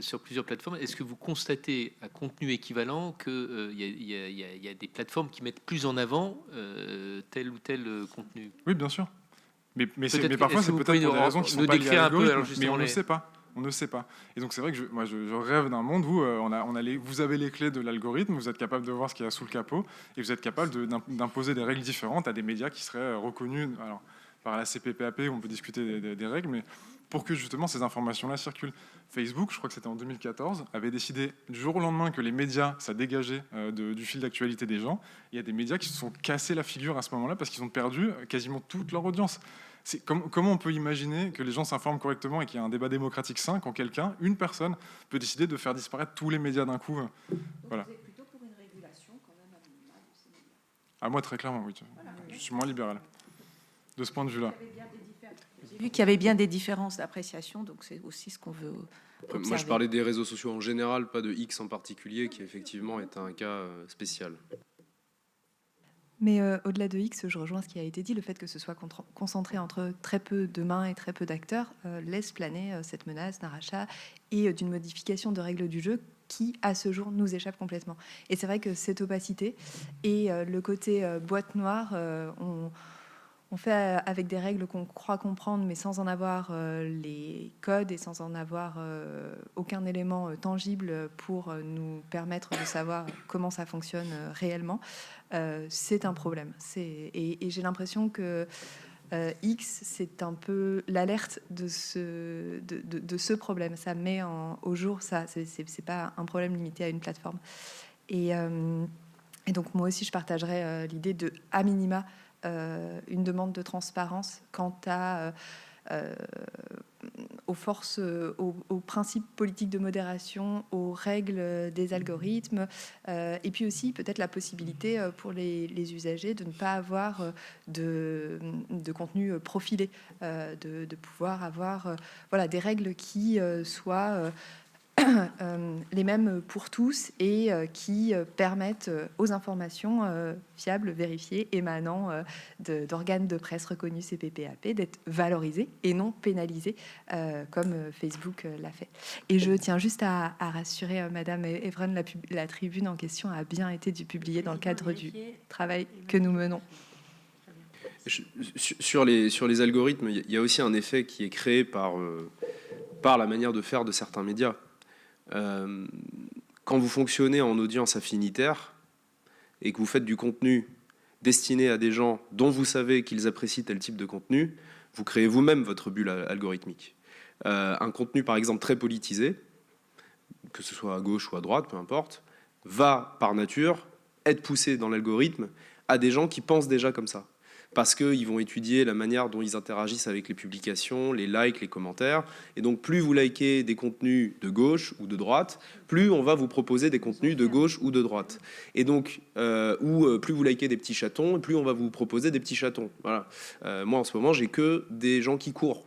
B: sur plusieurs plateformes, est-ce que vous constatez à contenu équivalent qu'il y a des plateformes qui mettent plus en avant tel ou tel contenu ?
H: Oui, bien sûr. Mais parfois, c'est peut-être pour des raisons qui sont pas liées à l'algorithme, mais on ne sait pas. On ne sait pas. Et donc, c'est vrai que je rêve d'un monde où vous avez les clés de l'algorithme, vous êtes capable de voir ce qu'il y a sous le capot, et vous êtes capable d'imposer des règles différentes à des médias qui seraient reconnus par la CPPAP, où on peut discuter des règles, mais pour que justement ces informations-là circulent. Facebook, je crois que c'était en 2014, avait décidé du jour au lendemain que les médias, ça dégageait du fil d'actualité des gens. Il y a des médias qui se sont cassés la figure à ce moment-là parce qu'ils ont perdu quasiment toute leur audience. Comment on peut imaginer que les gens s'informent correctement et qu'il y a un débat démocratique sain quand une personne, peut décider de faire disparaître tous les médias d'un coup. Voilà.
G: Vous êtes plutôt pour une régulation quand même à minima de ces médias ?
H: Ah, moi, très clairement, oui. Voilà. Je suis moins libéral de ce point de vue-là.
G: J'ai vu qu'il y avait bien des différences d'appréciation, donc c'est aussi ce qu'on veut observer.
F: Moi, je parlais des réseaux sociaux en général, pas de X en particulier, qui effectivement est un cas spécial.
E: Mais au-delà de X, je rejoins ce qui a été dit, le fait que ce soit concentré entre très peu de mains et très peu d'acteurs laisse planer cette menace d'un rachat et d'une modification de règles du jeu qui, à ce jour, nous échappe complètement. Et c'est vrai que cette opacité et le côté boîte noire, on fait avec des règles qu'on croit comprendre, mais sans en avoir les codes et sans en avoir aucun élément tangible pour nous permettre de savoir comment ça fonctionne réellement. C'est un problème. Et j'ai l'impression que X, c'est un peu l'alerte de ce problème. Ça met au jour ça. C'est pas un problème limité à une plateforme. Et donc moi aussi, je partagerais l'idée de, à minima, une demande de transparence quant à aux forces, aux principes politiques de modération, aux règles des algorithmes, et puis aussi peut-être la possibilité pour les usagers de ne pas avoir de contenu profilé, de pouvoir avoir voilà, des règles qui soient les mêmes pour tous et qui permettent aux informations fiables, vérifiées, émanant d'organes de presse reconnus CPPAP d'être valorisées et non pénalisées comme Facebook l'a fait. Et je tiens juste à rassurer Madame Evren, la tribune en question a bien été publiée dans le cadre du travail que nous menons.
F: Sur les algorithmes, il y a aussi un effet qui est créé par la manière de faire de certains médias. Quand vous fonctionnez en audience affinitaire et que vous faites du contenu destiné à des gens dont vous savez qu'ils apprécient tel type de contenu, vous créez vous-même votre bulle algorithmique. Un contenu, par exemple, très politisé, que ce soit à gauche ou à droite, peu importe, va, par nature, être poussé dans l'algorithme à des gens qui pensent déjà comme ça. Parce qu'ils vont étudier la manière dont ils interagissent avec les publications, les likes, les commentaires. Et donc, plus vous likez des contenus de gauche ou de droite, plus on va vous proposer des contenus de gauche ou de droite. Et donc, plus vous likez des petits chatons, plus on va vous proposer des petits chatons. Voilà. Moi, en ce moment, j'ai que des gens qui courent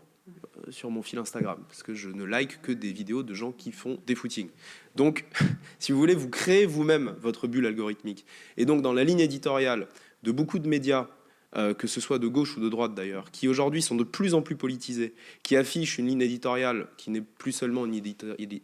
F: sur mon fil Instagram, parce que je ne like que des vidéos de gens qui font des footings. Donc, si vous voulez, vous créez vous-même votre bulle algorithmique. Et donc, dans la ligne éditoriale de beaucoup de médias, que ce soit de gauche ou de droite d'ailleurs, qui aujourd'hui sont de plus en plus politisés, qui affichent une ligne éditoriale qui n'est plus seulement une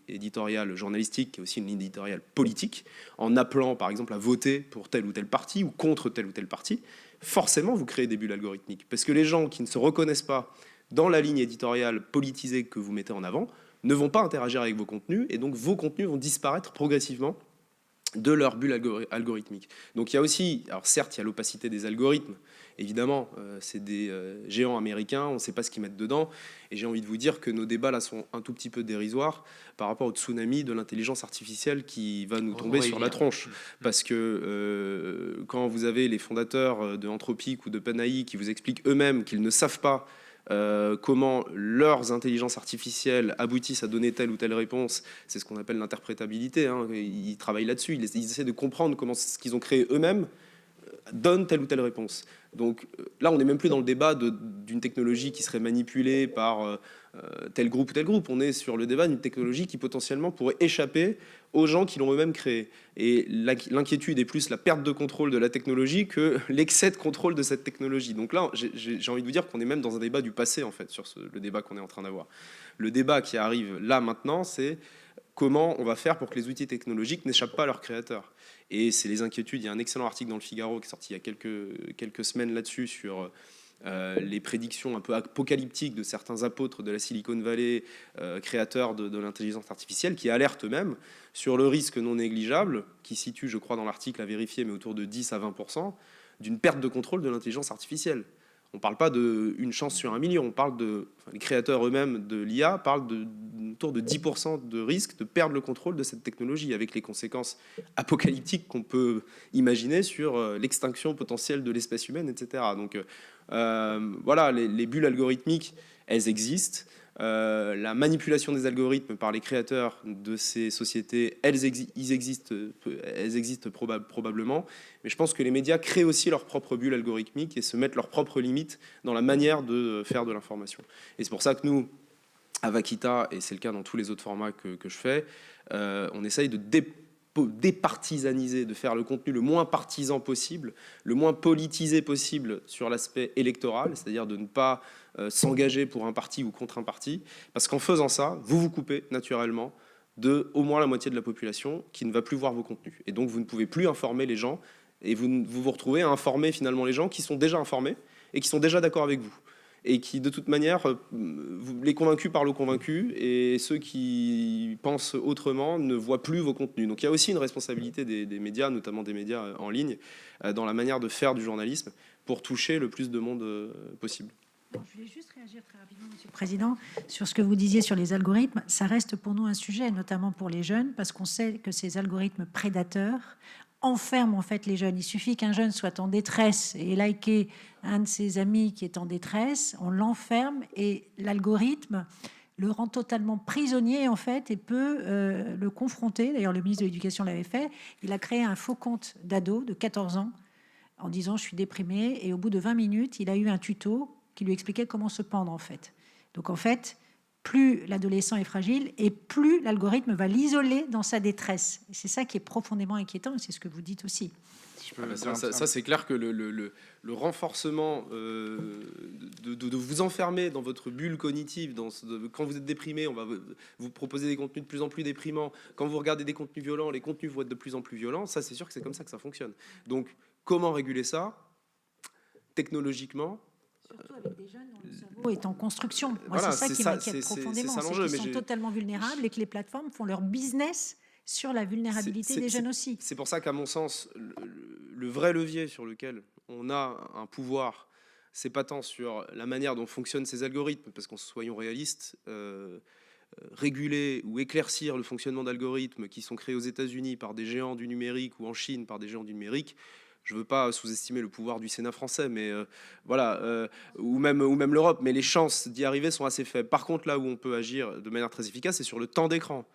F: éditoriale journalistique, qui est aussi une ligne éditoriale politique, en appelant par exemple à voter pour tel ou tel parti ou contre tel ou tel parti, forcément vous créez des bulles algorithmiques. Parce que les gens qui ne se reconnaissent pas dans la ligne éditoriale politisée que vous mettez en avant ne vont pas interagir avec vos contenus, et donc vos contenus vont disparaître progressivement de leur bulle algorithmique. Donc il y a aussi, alors certes, il y a l'opacité des algorithmes, évidemment, c'est des géants américains, on ne sait pas ce qu'ils mettent dedans, et j'ai envie de vous dire que nos débats là sont un tout petit peu dérisoires par rapport au tsunami de l'intelligence artificielle qui va nous tomber sur la tronche. Parce que quand vous avez les fondateurs de Anthropic ou de OpenAI qui vous expliquent eux-mêmes qu'ils ne savent pas comment leurs intelligences artificielles aboutissent à donner telle ou telle réponse, c'est ce qu'on appelle l'interprétabilité, hein. Ils travaillent là-dessus, ils essaient de comprendre comment ce qu'ils ont créé eux-mêmes donne telle ou telle réponse. Donc là, on n'est même plus dans le débat d'une technologie qui serait manipulée par tel groupe ou tel groupe. On est sur le débat d'une technologie qui potentiellement pourrait échapper aux gens qui l'ont eux-mêmes créée. Et l'inquiétude est plus la perte de contrôle de la technologie que l'excès de contrôle de cette technologie. Donc là, j'ai envie de vous dire qu'on est même dans un débat du passé, en fait, sur le débat qu'on est en train d'avoir. Le débat qui arrive là, maintenant, c'est comment on va faire pour que les outils technologiques n'échappent pas à leurs créateurs. Et c'est les inquiétudes. Il y a un excellent article dans le Figaro qui est sorti il y a quelques semaines là-dessus sur les prédictions un peu apocalyptiques de certains apôtres de la Silicon Valley, créateurs de l'intelligence artificielle, qui alertent eux-mêmes sur le risque non négligeable, qui situe, je crois, dans l'article à vérifier, mais autour de 10 à 20%, d'une perte de contrôle de l'intelligence artificielle. On ne parle pas d'une chance sur 1 million, on parle les créateurs eux-mêmes de l'IA parlent autour de 10% de risque de perdre le contrôle de cette technologie, avec les conséquences apocalyptiques qu'on peut imaginer sur l'extinction potentielle de l'espèce humaine, etc. Donc voilà, les bulles algorithmiques, elles existent. La manipulation des algorithmes par les créateurs de ces sociétés, elles existent probablement, mais je pense que les médias créent aussi leur propre bulle algorithmique et se mettent leurs propres limites dans la manière de faire de l'information. Et c'est pour ça que nous, à Vaquita, et c'est le cas dans tous les autres formats que je fais, on essaye de départisaniser, de faire le contenu le moins partisan possible, le moins politisé possible sur l'aspect électoral, c'est-à-dire de ne pas s'engager pour un parti ou contre un parti, parce qu'en faisant ça, vous vous coupez naturellement de au moins la moitié de la population qui ne va plus voir vos contenus. Et donc vous ne pouvez plus informer les gens, et vous retrouvez à informer finalement les gens qui sont déjà informés et qui sont déjà d'accord avec vous. Et qui, de toute manière, les convaincus parlent aux convaincus, et ceux qui pensent autrement ne voient plus vos contenus. Donc il y a aussi une responsabilité des médias, notamment des médias en ligne, dans la manière de faire du journalisme pour toucher le plus de monde possible.
D: Je voulais juste réagir très rapidement, Monsieur le Président, sur ce que vous disiez sur les algorithmes. Ça reste pour nous un sujet, notamment pour les jeunes, parce qu'on sait que ces algorithmes prédateurs enferme en fait les jeunes. Il suffit qu'un jeune soit en détresse et liker un de ses amis qui est en détresse, on l'enferme et l'algorithme le rend totalement prisonnier en fait et peut le confronter. D'ailleurs, le ministre de l'Éducation l'avait fait. Il a créé un faux compte d'ado de 14 ans en disant je suis déprimé, et au bout de 20 minutes, il a eu un tuto qui lui expliquait comment se pendre en fait. Donc en fait, plus l'adolescent est fragile et plus l'algorithme va l'isoler dans sa détresse. Et c'est ça qui est profondément inquiétant, et c'est ce que vous dites aussi.
F: Ça, c'est clair que le renforcement de vous enfermer dans votre bulle cognitive, quand vous êtes déprimé, on va vous proposer des contenus de plus en plus déprimants. Quand vous regardez des contenus violents, les contenus vont être de plus en plus violents. Ça, c'est sûr que c'est comme ça que ça fonctionne. Donc, comment réguler ça technologiquement?
D: Surtout avec des jeunes dont le cerveau est en construction. Moi,
F: Voilà,
D: c'est ça qui m'inquiète
F: c'est
D: profondément.
F: ça l'enjeu,
D: C'est qu'ils sont totalement vulnérables et que les plateformes font leur business sur la vulnérabilité des jeunes aussi.
F: C'est pour ça qu'à mon sens, le vrai levier sur lequel on a un pouvoir, c'est pas tant sur la manière dont fonctionnent ces algorithmes, parce qu'on soyons réalistes, réguler ou éclaircir le fonctionnement d'algorithmes qui sont créés aux États-Unis par des géants du numérique ou en Chine par des géants du numérique. Je ne veux pas sous-estimer le pouvoir du Sénat français, mais voilà, ou même l'Europe, mais les chances d'y arriver sont assez faibles. Par contre, là où on peut agir de manière très efficace, c'est sur le temps d'écran.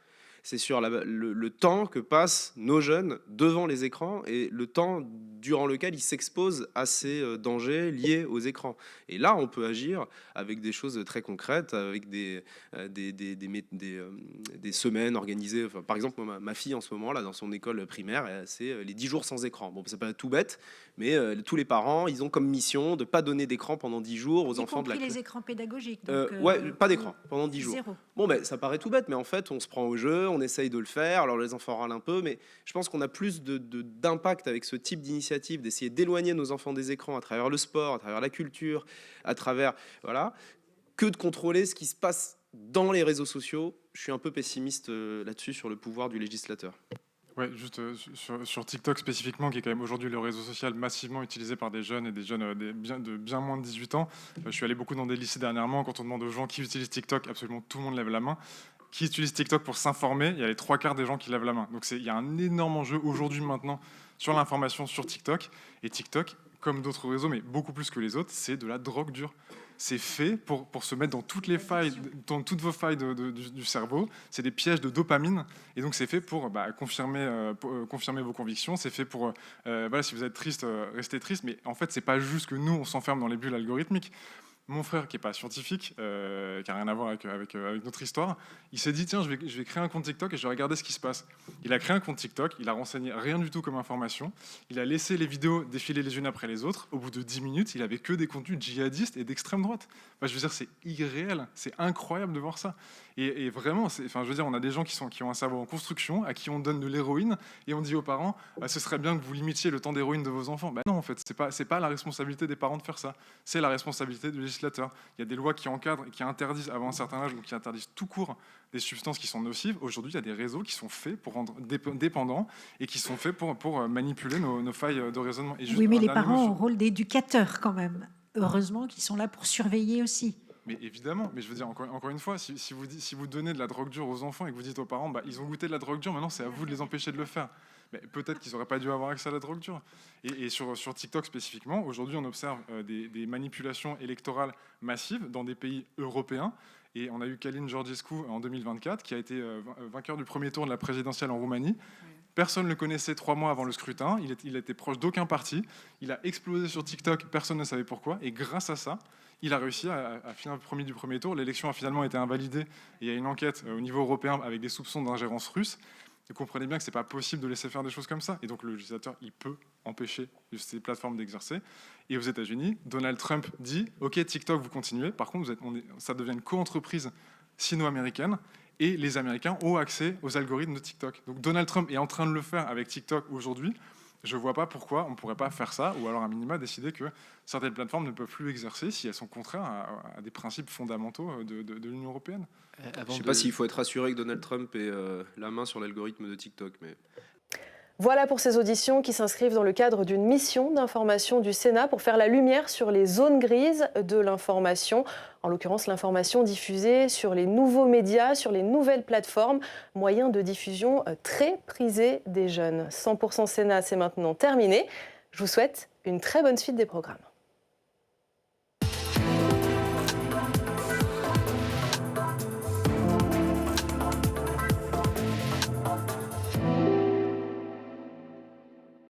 F: C'est sur le temps que passent nos jeunes devant les écrans et le temps durant lequel ils s'exposent à ces dangers liés aux écrans. Et là, on peut agir avec des choses très concrètes, avec des semaines organisées. Enfin, par exemple, ma fille, en ce moment, là, dans son école primaire, c'est les 10 jours sans écran. Bon, c'est pas tout bête, mais tous les parents, ils ont comme mission de ne pas donner d'écran pendant 10 jours aux enfants de la classe.
D: Les écrans pédagogiques. Donc,
F: ouais, pas d'écran pendant 10 jours.
D: Zéro.
F: Bon, ben, ça paraît tout bête, mais en fait, on se prend au jeu, on essaye de le faire. Alors, les enfants râlent un peu, mais je pense qu'on a plus d'impact avec ce type d'initiative, d'essayer d'éloigner nos enfants des écrans à travers le sport, à travers la culture, à travers, voilà, que de contrôler ce qui se passe dans les réseaux sociaux. Je suis un peu pessimiste là-dessus sur le pouvoir du législateur.
H: Ouais, juste sur TikTok spécifiquement, qui est quand même aujourd'hui le réseau social massivement utilisé par des jeunes et des jeunes de bien moins de 18 ans. Je suis allé beaucoup dans des lycées dernièrement. Quand on demande aux gens qui utilisent TikTok, absolument tout le monde lève la main. Qui utilise TikTok pour s'informer, il y a les 3/4 des gens qui lèvent la main. Donc il y a un énorme enjeu aujourd'hui maintenant sur l'information sur TikTok. Et TikTok, comme d'autres réseaux, mais beaucoup plus que les autres, c'est de la drogue dure. C'est fait pour se mettre dans toutes les failles, dans toutes vos failles du cerveau. C'est des pièges de dopamine. Et donc, c'est fait pour confirmer vos convictions. C'est fait pour, voilà, si vous êtes triste, restez triste. Mais en fait, c'est pas juste que nous, on s'enferme dans les bulles algorithmiques. Mon frère, qui n'est pas scientifique, qui n'a rien à voir avec notre histoire, il s'est dit, tiens, je vais créer un compte TikTok et je vais regarder ce qui se passe. Il a créé un compte TikTok, il a renseigné rien du tout comme information, il a laissé les vidéos défiler les unes après les autres. Au bout de 10 minutes, il avait que des contenus djihadistes et d'extrême droite. Enfin, je veux dire, c'est irréel, c'est incroyable de voir ça. Et vraiment, enfin, je veux dire, on a des gens qui ont un cerveau en construction, à qui on donne de l'héroïne, et on dit aux parents, ce serait bien que vous limitiez le temps d'héroïne de vos enfants. Ben non, en fait, c'est pas la responsabilité des parents de faire ça, c'est la responsabilité du législateur. Il y a des lois qui encadrent et qui interdisent avant un certain âge, ou qui interdisent tout court des substances qui sont nocives. Aujourd'hui, il y a des réseaux qui sont faits pour rendre dépendants et qui sont faits pour manipuler nos failles de raisonnement. Et juste
D: oui, mais les parents ont un rôle d'éducateur quand même. Heureusement qu'ils sont là pour surveiller aussi.
H: Mais évidemment, mais je veux dire, encore une fois, si vous donnez de la drogue dure aux enfants et que vous dites aux parents, ils ont goûté de la drogue dure, maintenant c'est à vous de les empêcher de le faire. Mais peut-être qu'ils n'auraient pas dû avoir accès à la drogue dure. Et sur TikTok spécifiquement, aujourd'hui on observe des manipulations électorales massives dans des pays européens. Et on a eu Călin Georgescu en 2024, qui a été vainqueur du premier tour de la présidentielle en Roumanie. Personne ne le connaissait 3 mois avant le scrutin. Il était proche d'aucun parti. Il a explosé sur TikTok. Personne ne savait pourquoi. Et grâce à ça, il a réussi à finir premier du premier tour. L'élection a finalement été invalidée. Et il y a une enquête au niveau européen avec des soupçons d'ingérence russe. Vous comprenez bien que ce n'est pas possible de laisser faire des choses comme ça. Et donc le législateur, il peut empêcher ces plateformes d'exercer. Et aux États-Unis, Donald Trump dit « Ok, TikTok, vous continuez. Par contre, ça devient une co-entreprise sino-américaine. » Et les Américains ont accès aux algorithmes de TikTok. Donc Donald Trump est en train de le faire avec TikTok aujourd'hui. Je ne vois pas pourquoi on ne pourrait pas faire ça, ou alors à minima décider que certaines plateformes ne peuvent plus exercer si elles sont contraires à des principes fondamentaux de l'Union européenne.
F: Je ne sais pas s'il faut être rassuré que Donald Trump ait la main sur l'algorithme de TikTok. Mais...
A: Voilà pour ces auditions qui s'inscrivent dans le cadre d'une mission d'information du Sénat pour faire la lumière sur les zones grises de l'information, en l'occurrence l'information diffusée sur les nouveaux médias, sur les nouvelles plateformes, moyens de diffusion très prisés des jeunes. 100% Sénat, c'est maintenant terminé. Je vous souhaite une très bonne suite des programmes.